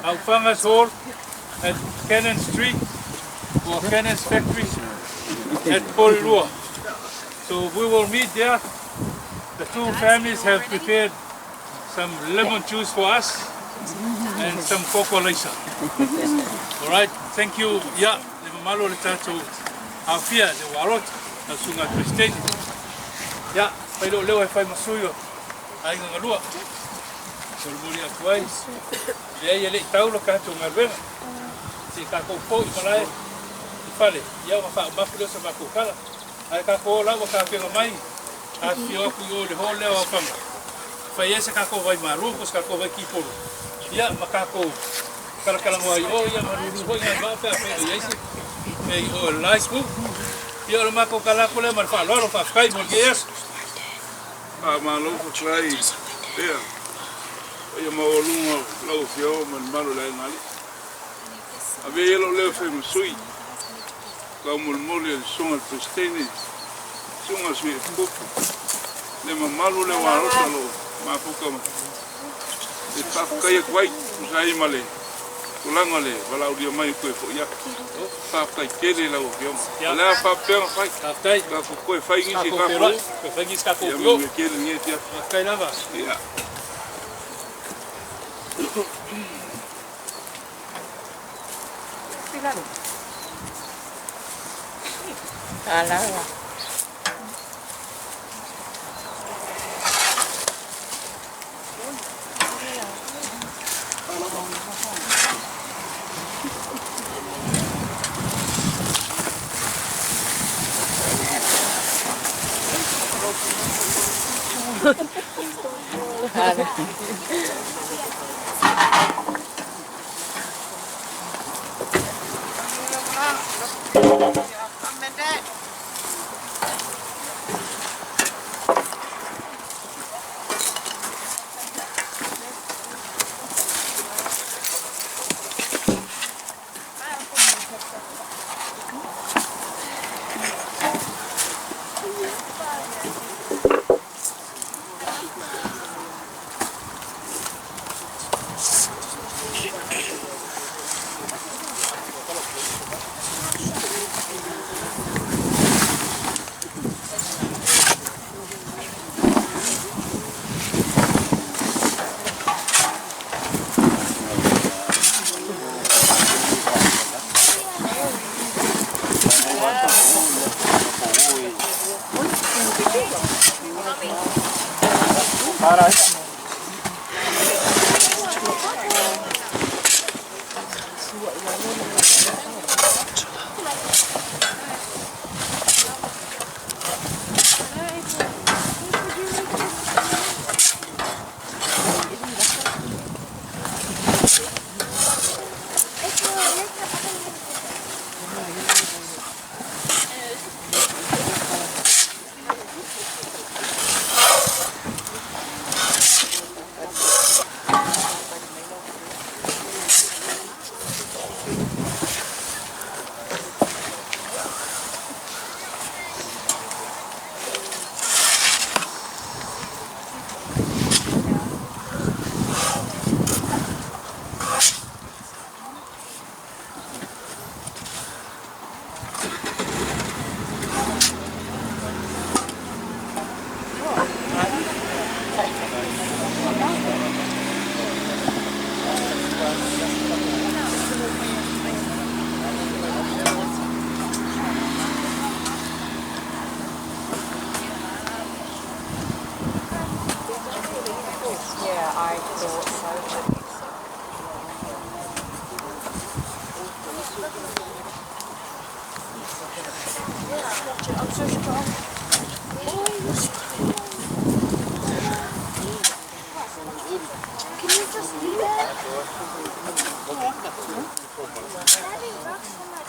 Alfangas Hall at Cannon Street or Cannon's Factory at Polua. So we will meet there. The two families have prepared some lemon juice for us and some cocoa laisa. All right, thank you. Yeah, le malo le tatou afia de warot na sunga Christian. Yeah, pai lo leo e fai masuyo ai nga lua. So muri atuai. Le le taulo ka tu ngalwena. Si ka ko po i malai. Fale, ia wa fa mafilo sa makukala. Ai ka ko la wa ka pelo mai. A fio ku yo le hole wa fa. Fa yesa ka ko vai maru, pos ka ko vai ki polo. Ia makako kala ngoi o ia maruru ho ia ba pa pe ia isi me o like ku ia lo mako kala ko le mar fa lo fa kai mo yes a malo ko trai ia ia mo lungo lo fio man malo le ngali ave lo le fe mo sui ka mo mo le songa prestene songa sui ko le malo le wa lo ma ko ka e whakaia kuai, usai male, kulanga le, wala uria mai koe fo ia, whakai kere lau o kioma. Lea whapea whai, ka koe whai ngisi ka fo, ia me kere nye tia. Whakai lava. Ia. Alawa. I thought so. I'm so strong. Can you just do that? Daddy, rocks on my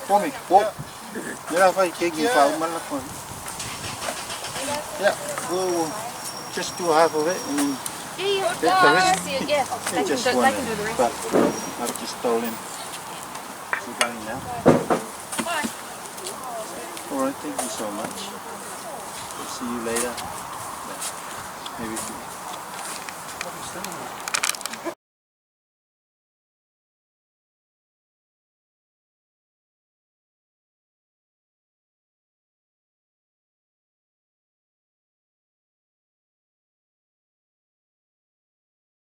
Come, walk. Mira, vai que give out malakon. Yeah, go just do half of it and the rest. Yeah, They just they want can do the it, rest. but I've just told him. We're going now. All right, thank you so much. We'll see you later. Maybe.